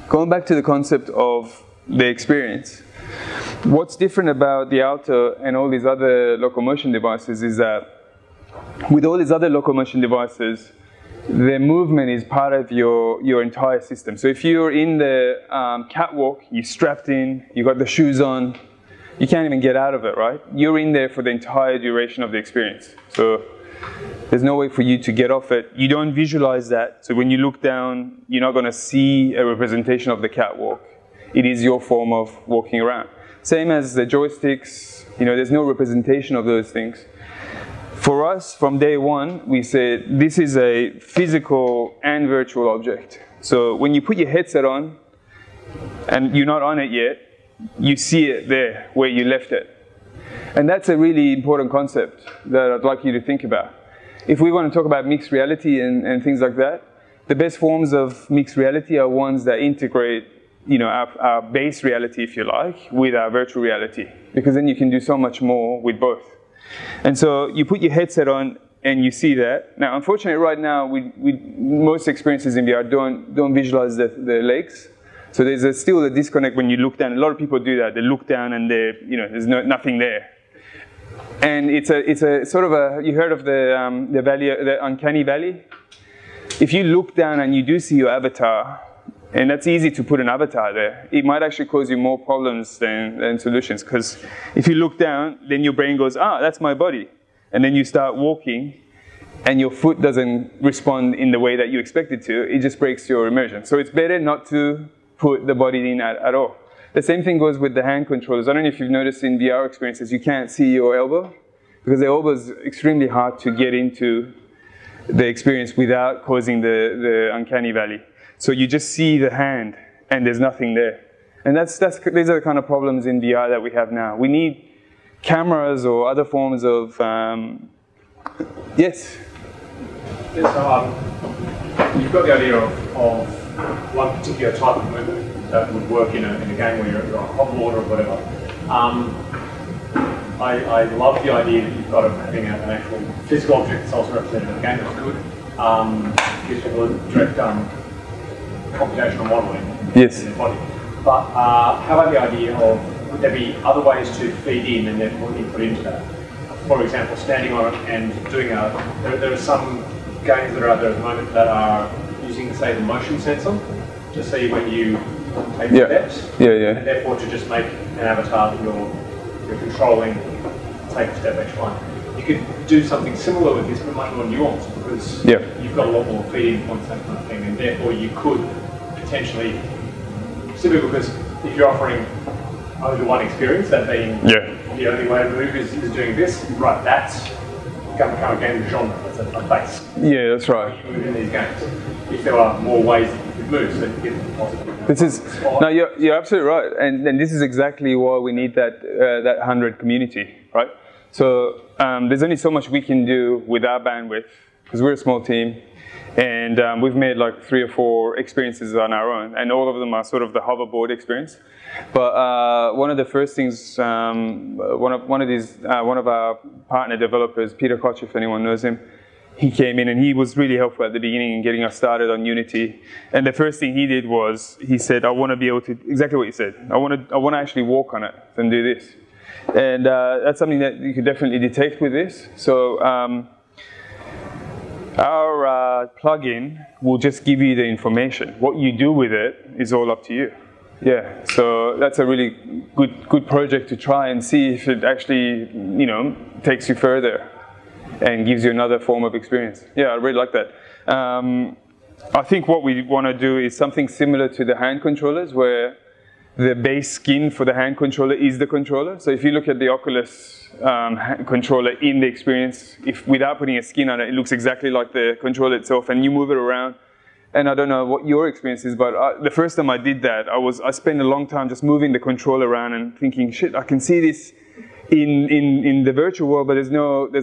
going back to the concept of the experience, what's different about the Alto and all these other locomotion devices is that with all these other locomotion devices, the movement is part of your entire system. So if you're in the catwalk, you're strapped in, you got the shoes on, you can't even get out of it, right? You're in there for the entire duration of the experience. So there's no way for you to get off it. You don't visualize that. So when you look down, you're not going to see a representation of the catwalk. It is your form of walking around. Same as the joysticks, there's no representation of those things. For us, from day one, we said this is a physical and virtual object. So when you put your headset on, and you're not on it yet, you see it there where you left it. And that's a really important concept that I'd like you to think about. If we want to talk about mixed reality and things like that, the best forms of mixed reality are ones that integrate our base reality, if you like, with our virtual reality. Because then you can do so much more with both. And so you put your headset on and you see that. Now, unfortunately, right now, most experiences in VR don't visualize the legs. So there's still a disconnect when you look down. A lot of people do that. They look down and there's nothing there. And it's a sort of a, you heard of the uncanny valley? If you look down and you do see your avatar, and that's easy to put an avatar there, it might actually cause you more problems than solutions. Because if you look down, then your brain goes, that's my body. And then you start walking, and your foot doesn't respond in the way that you expect it to. It just breaks your immersion. So it's better not to put the body in at all. The same thing goes with the hand controllers. I don't know if you've noticed in VR experiences, you can't see your elbow, because the elbow is extremely hard to get into the experience without causing the uncanny valley. So you just see the hand, and there's nothing there. And these are the kind of problems in VR that we have now. We need cameras or other forms of, yes? Yes, so, you've got the idea of one particular type of movement that would work in a game where you're on a hoverboard or whatever. I love the idea that you've got of having an actual physical object that's also represented in the game. That's good. Gives people a direct computational modeling in their body. But how about the idea of, would there be other ways to feed in and therefore input into that? For example, standing on it and doing there are some games that are out there at the moment that are using, say, the motion sensor to see when you take steps, and therefore to just make an avatar that you're controlling, take a step each time. You could do something similar with this, but much more nuanced, because you've got a lot more feed-in points, that kind of thing, and therefore you could potentially, simply because if you're offering only one experience, that being the only way to move is doing this, right, that's going to become a game genre, that's a base. Yeah, that's right. You move in these games. If there are more ways that you could move, so you get positive. No, you're absolutely right, and this is exactly why we need that 100 community, right? So there's only so much we can do with our bandwidth, because we're a small team, and we've made like 3 or 4 experiences on our own, and all of them are sort of the hoverboard experience. But one of the first things, one of our partner developers, Peter Koch, if anyone knows him, he came in and he was really helpful at the beginning in getting us started on Unity. And the first thing he did was, he said, I want to be able to, exactly what you said, I want to actually walk on it and do this. And that's something that you could definitely detect with this. So our plugin will just give you the information. What you do with it is all up to you. Yeah, so that's a really good project to try and see if it actually, takes you further and gives you another form of experience. Yeah, I really like that. I think what we want to do is something similar to the hand controllers, where the base skin for the hand controller is the controller. So if you look at the Oculus controller in the experience, if without putting a skin on it, it looks exactly like the controller itself, and you move it around. And I don't know what your experience is, but the first time I did that, I spent a long time just moving the controller around and thinking, shit, I can see this in the virtual world, but there's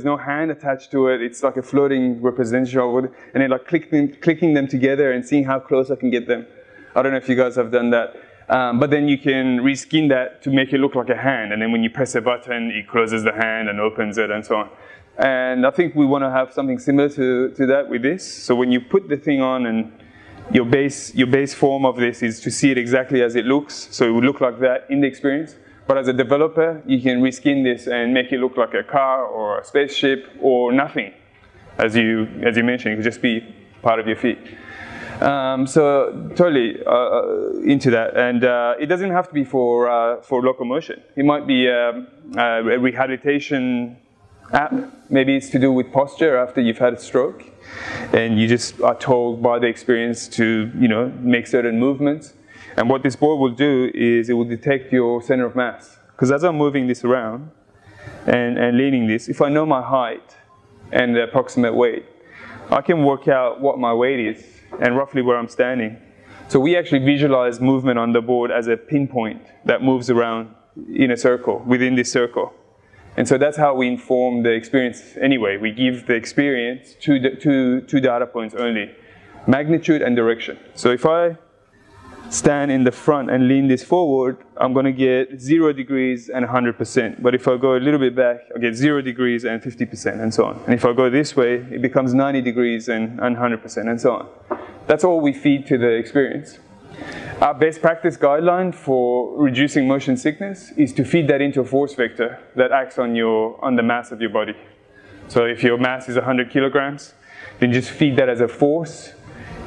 no hand attached to it. It's like a floating representation of it, and then like clicking them together and seeing how close I can get them. I don't know if you guys have done that. But then you can reskin that to make it look like a hand, and then when you press a button, it closes the hand and opens it and so on. And I think we want to have something similar to that with this. So when you put the thing on, and your base form of this is to see it exactly as it looks, so it would look like that in the experience. But as a developer, you can reskin this and make it look like a car or a spaceship or nothing. As you mentioned, it could just be part of your feet. So totally into that, and it doesn't have to be for locomotion. It might be a rehabilitation app. Maybe it's to do with posture after you've had a stroke, and you just are told by the experience to make certain movements. And what this board will do is it will detect your center of mass. Because as I'm moving this around and leaning this, if I know my height and the approximate weight, I can work out what my weight is and roughly where I'm standing. So we actually visualize movement on the board as a pinpoint that moves around in a circle, within this circle. And so that's how we inform the experience anyway. We give the experience two data points only, magnitude and direction. So if I stand in the front and lean this forward, I'm going to get 0 degrees and 100%. But if I go a little bit back, I get 0 degrees and 50% and so on. And if I go this way, it becomes 90 degrees and 100% and so on. That's all we feed to the experience. Our best practice guideline for reducing motion sickness is to feed that into a force vector that acts on the mass of your body. So if your mass is 100 kilograms, then just feed that as a force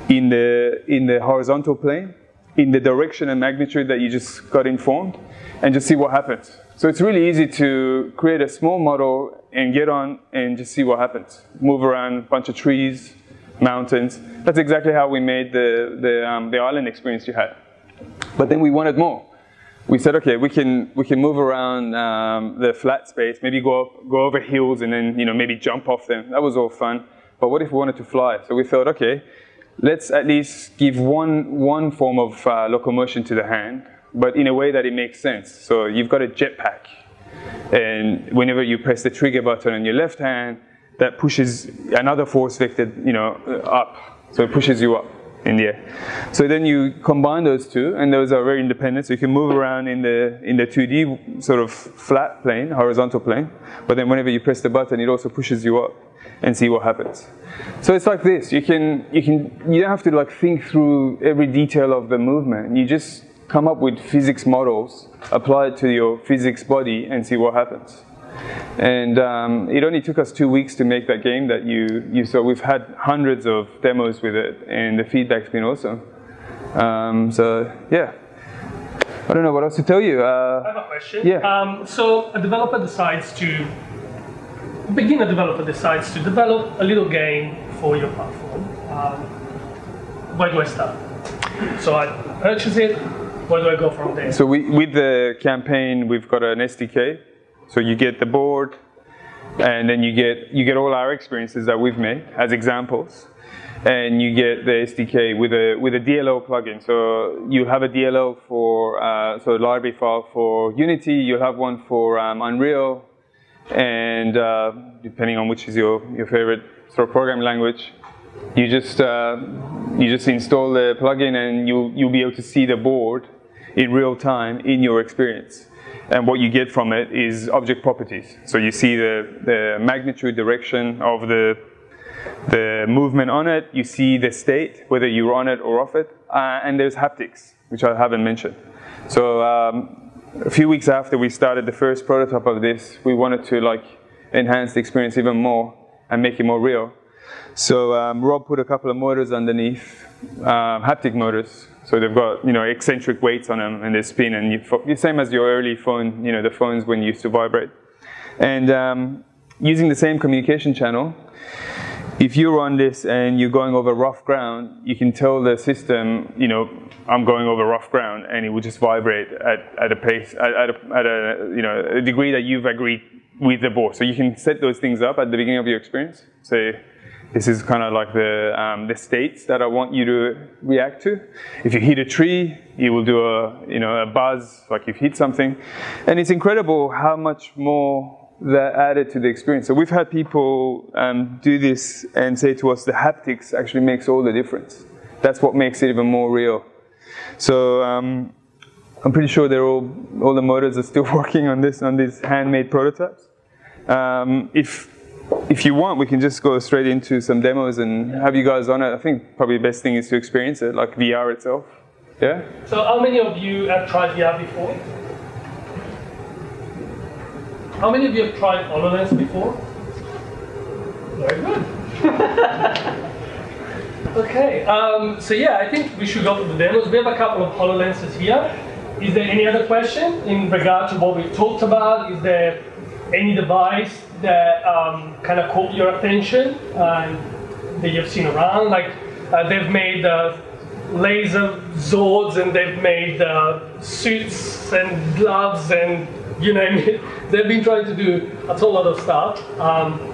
in the horizontal plane, in the direction and magnitude that you just got informed, and just see what happens. So it's really easy to create a small model and get on and just see what happens. Move around a bunch of trees, mountains. That's exactly how we made the island experience you had. But then we wanted more. We said, okay, we can move around the flat space, maybe go over hills and then maybe jump off them. That was all fun. But what if we wanted to fly? So we thought, okay, let's at least give one form of locomotion to the hand, but in a way that it makes sense. So you've got a jetpack, and whenever you press the trigger button on your left hand, that pushes another force vector, up. So it pushes you up in the air. So then you combine those two, and those are very independent. So you can move around in the 2D sort of flat plane, horizontal plane. But then whenever you press the button, it also pushes you up, and see what happens. So it's like this. You don't have to think through every detail of the movement. You just come up with physics models, apply it to your physics body, and see what happens. And it only took us 2 weeks to make that game that you saw. We've had hundreds of demos with it, and the feedback's been awesome. So yeah, I don't know what else to tell you. I have a question. Yeah. So a developer decides to develop a little game for your platform. Where do I start? So I purchase it. Where do I go from there? So with the campaign, we've got an SDK. So you get the board, and then you get all our experiences that we've made as examples, and you get the SDK with a DLL plugin. So you have a DLL for so a library file for Unity. You'll have one for Unreal, and depending on which is your favorite sort of programming language, you just install the plugin, and you'll be able to see the board in real time in your experience. And what you get from it is object properties. So you see the magnitude, direction of the movement on it. You see the state, whether you're on it or off it. And there's haptics, which I haven't mentioned. So a few weeks after we started the first prototype of this, we wanted to enhance the experience even more and make it more real. So Rob put a couple of motors underneath, haptic motors. So they've got eccentric weights on them, and they spin, and same as your early phone, the phones when you used to vibrate. And using the same communication channel, if you're on this and you're going over rough ground, you can tell the system, you know, I'm going over rough ground, and it will just vibrate at a pace, at a you know, a degree that you've agreed with the board. So you can set those things up at the beginning of your experience. So this is kind of like the states that I want you to react to. If you hit a tree, it will do a buzz, like you've hit something. And it's incredible how much more that added to the experience. So we've had people do this and say to us, the haptics actually makes all the difference. That's what makes it even more real. So I'm pretty sure all the motors are still working on these handmade prototypes. If you want, we can just go straight into some demos and have you guys on it. I think probably the best thing is to experience it, like VR itself. Yeah? So how many of you have tried VR before? How many of you have tried HoloLens before? Very good. Okay, so yeah, I think we should go to the demos. We have a couple of HoloLenses here. Is there any other question in regard to what we talked about? Is there any device that kind of caught your attention that you've seen around? Like they've made laser Zords, and they've made suits and gloves and you name it. They've been trying to do a whole lot of stuff.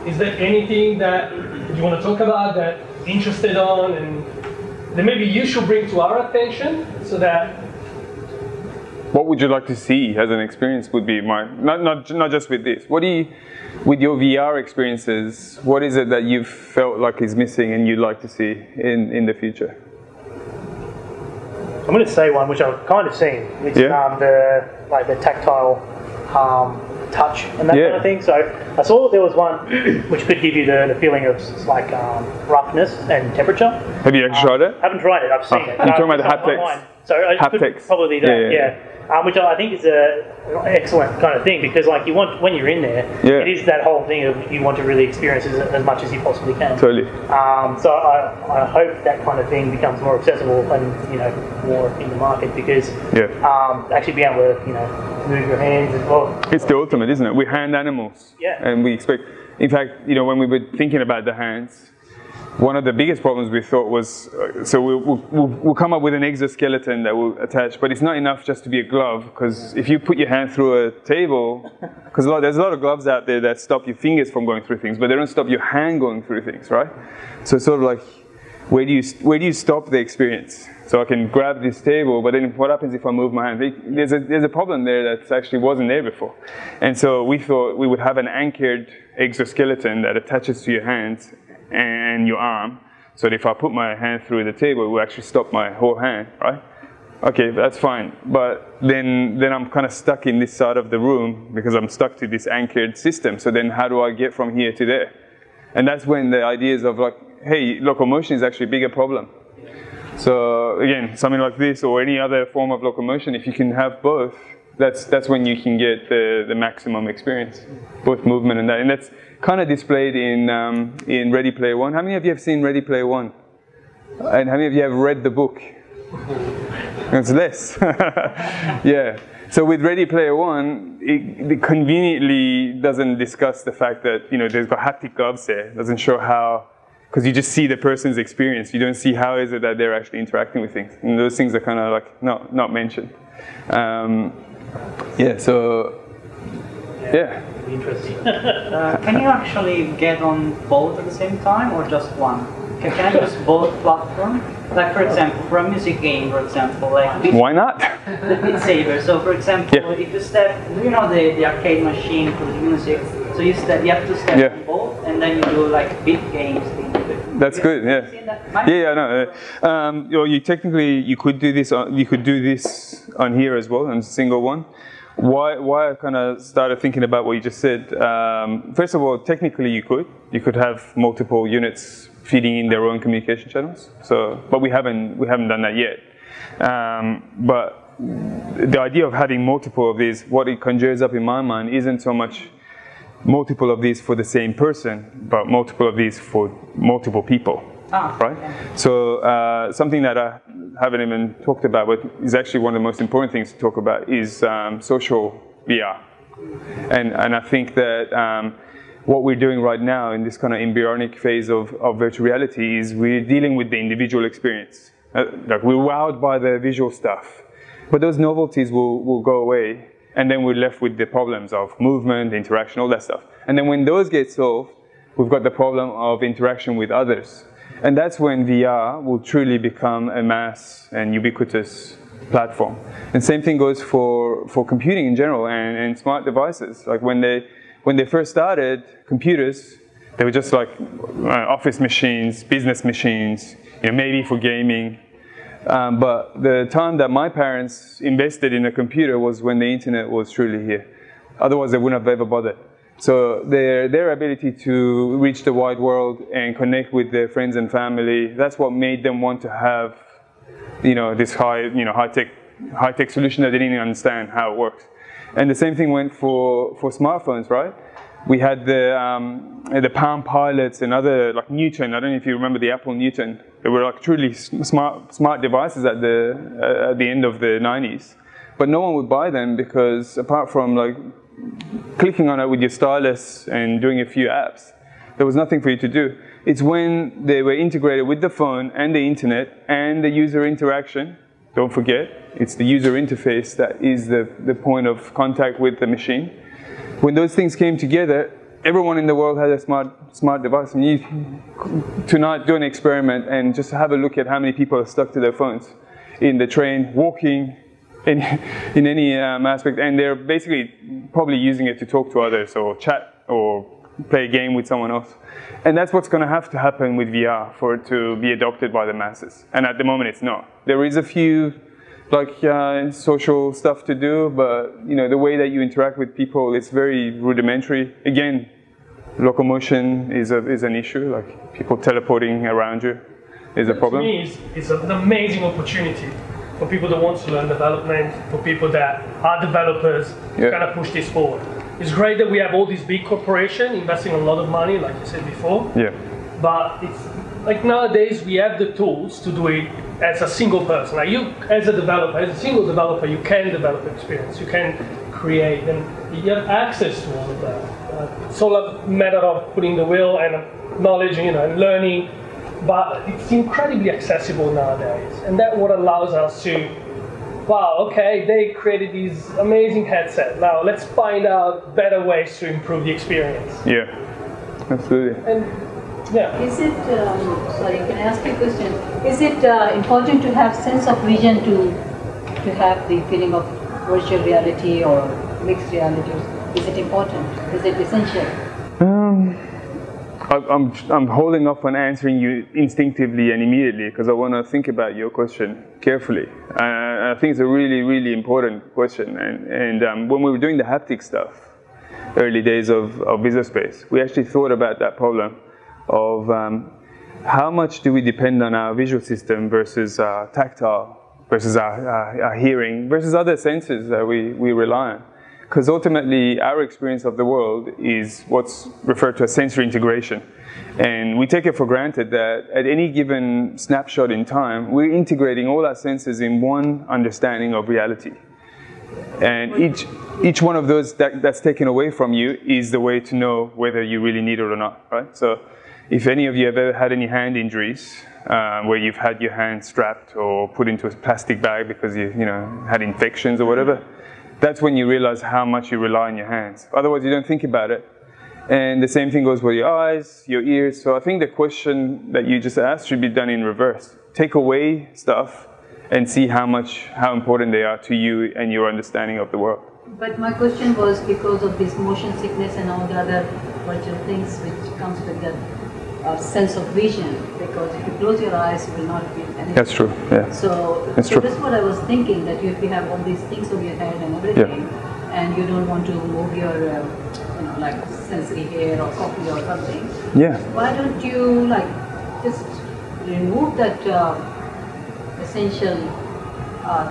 Is there anything that you want to talk about that you're interested on and that maybe you should bring to our attention so that... What would you like to see as an experience would be not just with this. What do you, with your VR experiences, what is it that you've felt like is missing and you'd like to see in the future? I'm going to say one which I've kind of seen. It's the tactile touch and that kind of thing. So I saw that there was one which could give you the feeling of like roughness and temperature. Have you actually tried it? I haven't tried it. I've seen it. You're talking about the haptics. So I could probably do that. Yeah. Which I think is an excellent kind of thing because, like, you want when you're in there, it is that whole thing of you want to really experience it as much as you possibly can. Totally. So I hope that kind of thing becomes more accessible and more in the market because actually being able to move your hands as well. It's the ultimate, isn't it? We're hand animals. Yeah. And we expect. In fact, when we were thinking about the hands. One of the biggest problems we thought was, so we'll come up with an exoskeleton that will attach, but it's not enough just to be a glove, because if you put your hand through a table, because there's a lot of gloves out there that stop your fingers from going through things, but they don't stop your hand going through things, right? So it's sort of like, where do you stop the experience? So I can grab this table, but then what happens if I move my hand? There's a problem there that actually wasn't there before. And so we thought we would have an anchored exoskeleton that attaches to your hands and your arm, so that if I put my hand through the table, it will actually stop my whole hand, right? Okay, that's fine. But then I'm kind of stuck in this side of the room because I'm stuck to this anchored system. So then how do I get from here to there? And that's when the ideas of like, hey, locomotion is actually a bigger problem. So again, something like this or any other form of locomotion, if you can have both, that's when you can get the maximum experience, both movement and that. And that's kind of displayed in Ready Player One. How many of you have seen Ready Player One? And how many of you have read the book? It's less. Yeah. So with Ready Player One, it conveniently doesn't discuss the fact that there's got haptic gloves there. It doesn't show how, because you just see the person's experience. You don't see how is it that they're actually interacting with things. And those things are kind of like not mentioned. Interesting. Can you actually get on both at the same time or just one? Can I use both platforms? Like for example, for a music game, for example, like why not? The Beat Saber. So for example, if you step, the arcade machine for the music? So you have to step on both, and then you do like beat games. That's good. Yeah. No. You could do this. You could do this on here as well, on a single one. Why I kind of started thinking about what you just said. First of all, technically you could have multiple units feeding in their own communication channels. But we haven't done that yet. But the idea of having multiple of these, what it conjures up in my mind, isn't so much multiple of these for the same person, but multiple of these for multiple people. Right? Yeah. So something that I haven't even talked about, but is actually one of the most important things to talk about, is social VR. And I think that what we're doing right now in this kind of embryonic phase of virtual reality is we're dealing with the individual experience. Like we're wowed by the visual stuff, but those novelties will go away, and then we're left with the problems of movement, interaction, all that stuff. And then when those get solved, we've got the problem of interaction with others. And that's when VR will truly become a mass and ubiquitous platform. And same thing goes for computing in general and smart devices. Like when they first started, computers, they were just like office machines, business machines, maybe for gaming. But the time that my parents invested in a computer was when the internet was truly here. Otherwise, they wouldn't have ever bothered. So their ability to reach the wide world and connect with their friends and family, that's what made them want to have, this high-tech solution that they didn't even understand how it works. And the same thing went for smartphones, right? We had the Palm Pilots and other, like Newton. I don't know if you remember the Apple Newton. They were like truly smart devices at the end of the 90s. But no one would buy them because apart from like clicking on it with your stylus and doing a few apps, there was nothing for you to do. It's when they were integrated with the phone and the internet and the user interaction. Don't forget, it's the user interface that is the point of contact with the machine. When those things came together, everyone in the world had a smart device. And you tonight do an experiment and just have a look at how many people are stuck to their phones in the train, walking, in any aspect, and they're basically probably using it to talk to others or chat or play a game with someone else. And that's what's going to have to happen with VR for it to be adopted by the masses. And at the moment it's not. There is a few social stuff to do, but the way that you interact with people, it's very rudimentary. Again, locomotion is an issue, like people teleporting around you is a problem. To me, it's an amazing opportunity for people that want to learn development, for people that are developers, to kind of push this forward. It's great that we have all these big corporations investing a lot of money, like you said before. Yeah. But it's like nowadays we have the tools to do it as a single person. Like you, as a single developer, you can develop experience, you can create, and you have access to all of that. It's all a matter of putting the will and knowledge, and learning. But it's incredibly accessible nowadays, and that's what allows us to, wow, okay, they created these amazing headsets. Now let's find out better ways to improve the experience. Yeah, absolutely. And yeah. Is it, sorry, can I ask you a question? Is it important to have sense of vision to have the feeling of virtual reality or mixed reality? Is it important? Is it essential? I'm holding off on answering you instinctively and immediately because I want to think about your question carefully. I think it's a really, really important question. And when we were doing the haptic stuff, early days of Visospace, we actually thought about that problem of how much do we depend on our visual system versus tactile, versus our hearing, versus other senses that we rely on. Because ultimately, our experience of the world is what's referred to as sensory integration. And we take it for granted that at any given snapshot in time, we're integrating all our senses in one understanding of reality. And each one of those that's taken away from you is the way to know whether you really need it or not, right? So if any of you have ever had any hand injuries, where you've had your hand strapped or put into a plastic bag because you had infections or whatever, that's when you realize how much you rely on your hands. Otherwise, you don't think about it. And the same thing goes with your eyes, your ears. So I think the question that you just asked should be done in reverse. Take away stuff and see how important they are to you and your understanding of the world. But my question was because of this motion sickness and all the other virtual things which comes with that sense of vision, because if you close your eyes, you will not feel anything. That's true, yeah. So that's what I was thinking, that if you have all these things on your head and everything, and you don't want to move your, like sensory hair or coffee or something, why don't you just remove that essential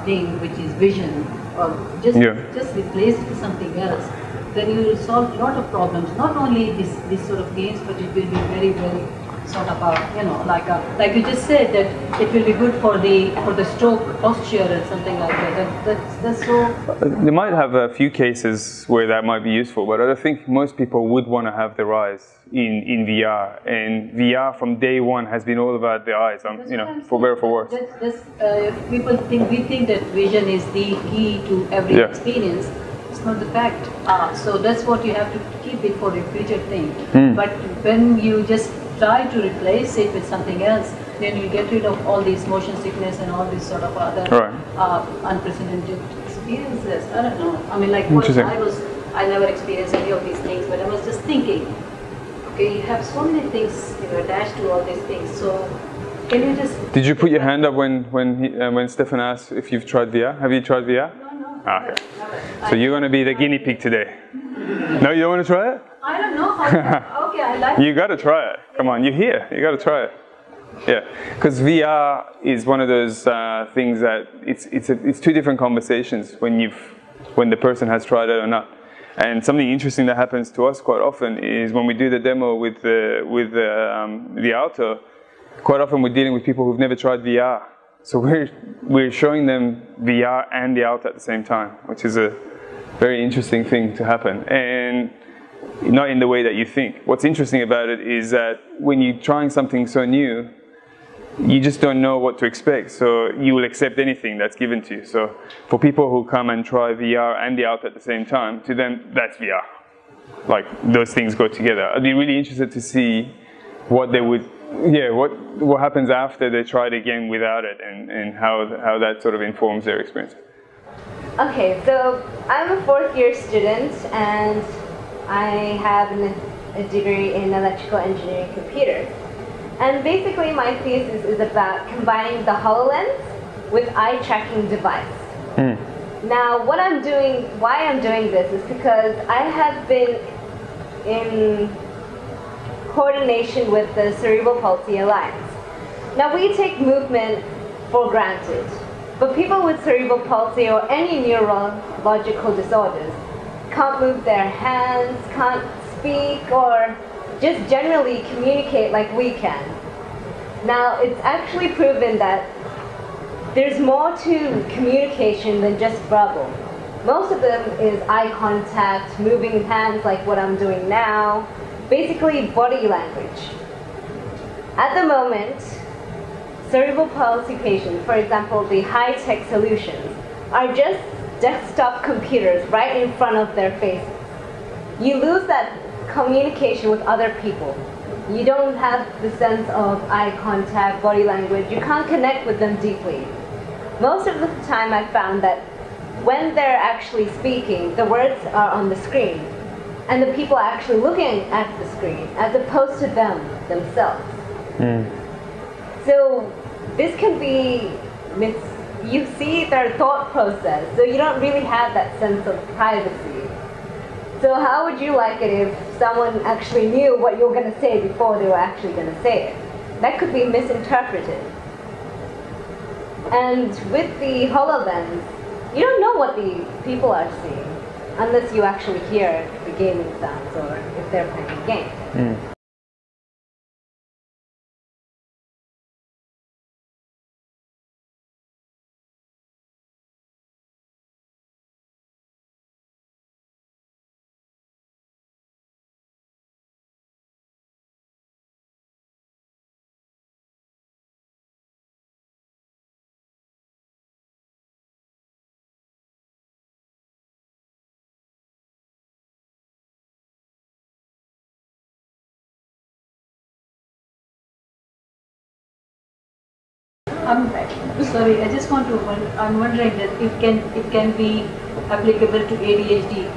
thing which is vision, or just replace it with something else? Then you will solve a lot of problems, not only these sort of games, but it will be very, very sort of like you just said that it will be good for the stroke posture and something like that. That's so. They might have a few cases where that might be useful, but I think most people would want to have their eyes in VR, and VR from day one has been all about the eyes. For better or for worse. People think that vision is the key to every experience. It's not the fact. So that's what you have to keep it for a future thing. But when you just try to replace it with something else, then you get rid of all these motion sickness and all these sort of other unprecedented experiences. I don't know. I mean, like I never experienced any of these things, but I was just thinking, okay, you have so many things attached to all these things. So can you just? Did you put your hand up when Stefan asked if you've tried VR? Have you tried VR? No. Okay. So you're going to be the guinea pig today. No, you don't want to try it? I don't know. Okay, I like it. You got to try it. Come on, you're here. You got to try it. Yeah, because VR is one of those things that it's two different conversations when the person has tried it or not. And something interesting that happens to us quite often is when we do the demo with the Alto, quite often we're dealing with people who've never tried VR. So we're showing them VR and the Alto at the same time, which is a very interesting thing to happen, and not in the way that you think. What's interesting about it is that when you're trying something so new, you just don't know what to expect, so you will accept anything that's given to you. So for people who come and try VR and the Alto at the same time, to them that's VR. Like, those things go together. I'd be really interested to see what they would, what happens after they try it again without it, and how that sort of informs their experience. Okay, so I'm a fourth-year student, and I have a degree in electrical engineering computers. And basically my thesis is about combining the HoloLens with eye-tracking device. Now why I'm doing this is because I have been in coordination with the Cerebral Palsy Alliance. Now we take movement for granted, but people with cerebral palsy or any neurological disorders can't move their hands, can't speak, or just generally communicate like we can. Now it's actually proven that there's more to communication than just verbal. Most of them is eye contact, moving hands like what I'm doing now, basically body language. At the moment, cerebral palsy patients, for example, the high-tech solutions, are just desktop computers right in front of their faces. You lose that communication with other people. You don't have the sense of eye contact, body language. You can't connect with them deeply. Most of the time I found that when they're actually speaking, the words are on the screen, and the people are actually looking at the screen as opposed to them themselves. So this can be, you see their thought process, so you don't really have that sense of privacy. So how would you like it if someone actually knew what you were going to say before they were actually going to say it? That could be misinterpreted. And with the HoloLens, you don't know what the people are seeing unless you actually hear the gaming sounds or if they're playing a game. I'm sorry, I just want to, I'm wondering that it can be applicable to ADHD,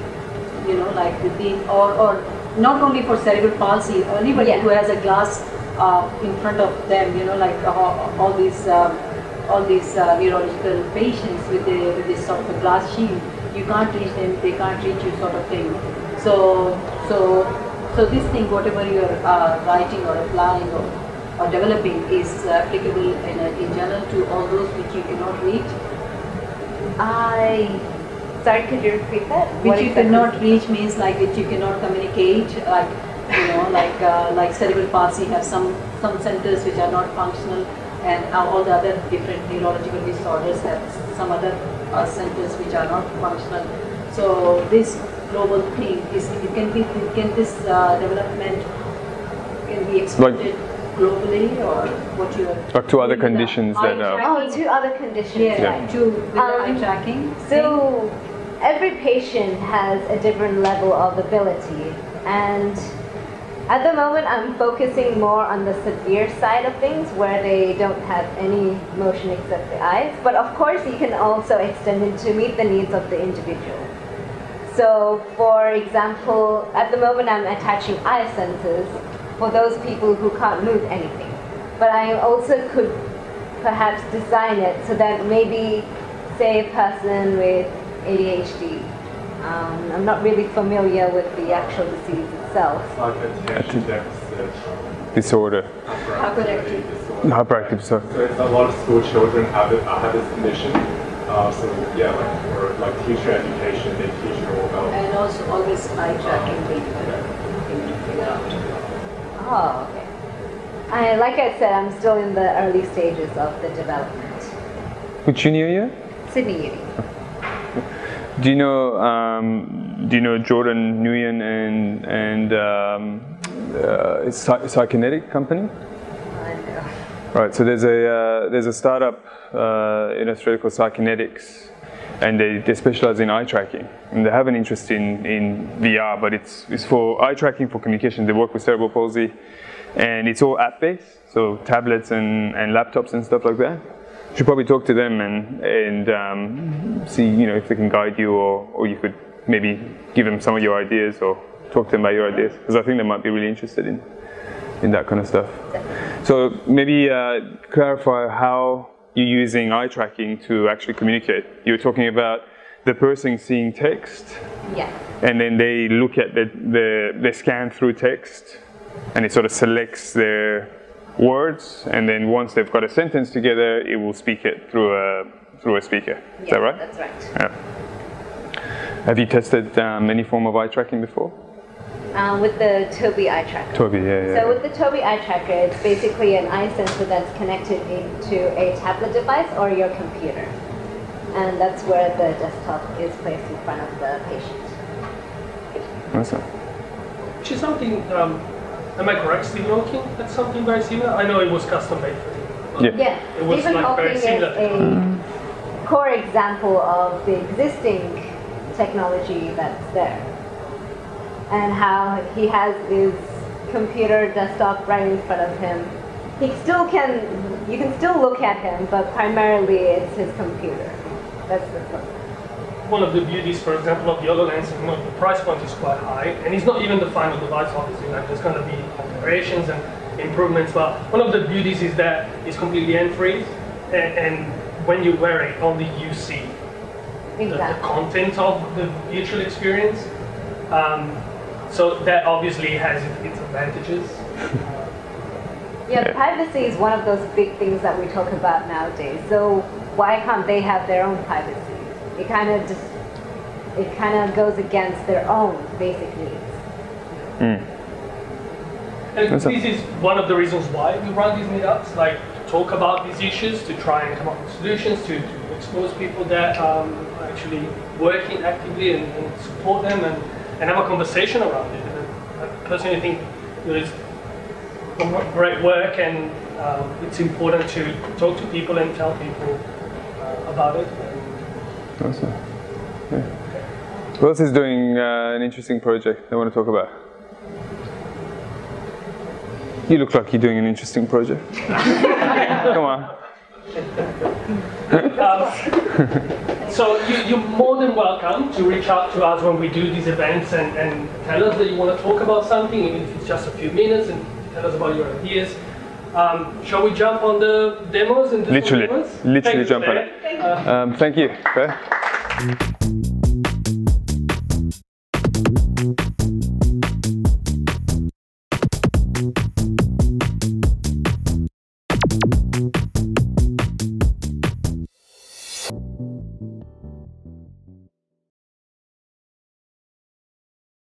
like with the, or not only for cerebral palsy, or anybody who has a glass in front of them, like all these neurological patients with this sort of a glass shield. You can't reach them, they can't reach you, sort of thing. So this thing, whatever you're writing or applying or developing, is applicable in general to all those which you cannot reach? Sorry, could you repeat that? Which you cannot reach means like which you cannot communicate, like like cerebral palsy have some centers which are not functional, and all the other different neurological disorders have some other centers which are not functional. So this global thing is this development can be expected globally, or what you are like to other conditions that to other conditions. Yeah, to with the eye tracking. So every patient has a different level of ability, and at the moment I'm focusing more on the severe side of things where they don't have any motion except the eyes, but of course you can also extend it to meet the needs of the individual. So for example, at the moment I'm attaching eye sensors for those people who can't move anything, but I also could perhaps design it so that maybe, say, a person with ADHD, I'm not really familiar with the actual disease itself. Like attention deficit disorder. Hyperactive, sorry. So it's a lot of school children have this condition. So yeah, like teacher education, they teach you all about. And also always eye tracking thing to figure out. Oh, okay. Like I said, I'm still in the early stages of the development. Which uni are you? Sydney Uni. Do you know Jordan Nguyen and Psykinetic company? I know. Right. So there's a startup in Australia called Psykinetics, and they specialize in eye tracking, and they have an interest in VR, but it's for eye tracking for communication. They work with cerebral palsy, and it's all app based, so tablets and laptops and stuff like that. You should probably talk to them and see if they can guide you, or you could maybe give them some of your ideas or talk to them about your ideas, because I think they might be really interested in that kind of stuff. So maybe clarify how you're using eye tracking to actually communicate. You were talking about the person seeing text, Yeah. and then they look at they scan through text, and it sort of selects their words, and then once they've got a sentence together, it will speak it through a speaker. Is that right? That's right. Yeah. Have you tested any form of eye tracking before? With the Tobii eye tracker. Tobii, yeah. So with the Tobii eye tracker, it's basically an eye sensor that's connected into a tablet device or your computer. And that's where the desktop is placed in front of the patient. Awesome. Which is something, am I correct, Stephen Hawking? That's something very similar? I know it was custom made for him. Yeah. It was Stephen like very Hawking similar. is a core example of the existing technology that's there. And how he has his computer desktop right in front of him. You can still look at him, but primarily it's his computer. That's the point. One of the beauties, for example, of the HoloLens, the price point is quite high, and it's not even the final device, obviously. Like, there's going to be alterations and improvements, but one of the beauties is that it's completely end-free, and when you wear it, only you see the content of the virtual experience. So that obviously has its advantages. Yeah, privacy is one of those big things that we talk about nowadays. So why can't they have their own privacy? It kind of goes against their own basic needs. And this is one of the reasons why we run these meetups, like to talk about these issues, to try and come up with solutions, to expose people that are actually working actively and support them and have a conversation around it. And I personally think it's great work, and it's important to talk to people and tell people about it. Awesome. Yeah. Who else is doing an interesting project they want to talk about? You look like you're doing an interesting project. Come on. So you're more than welcome to reach out to us when we do these events and tell us that you want to talk about something, even if it's just a few minutes, and tell us about your ideas. Shall we jump on the demos and do literally jump on it. Thank you.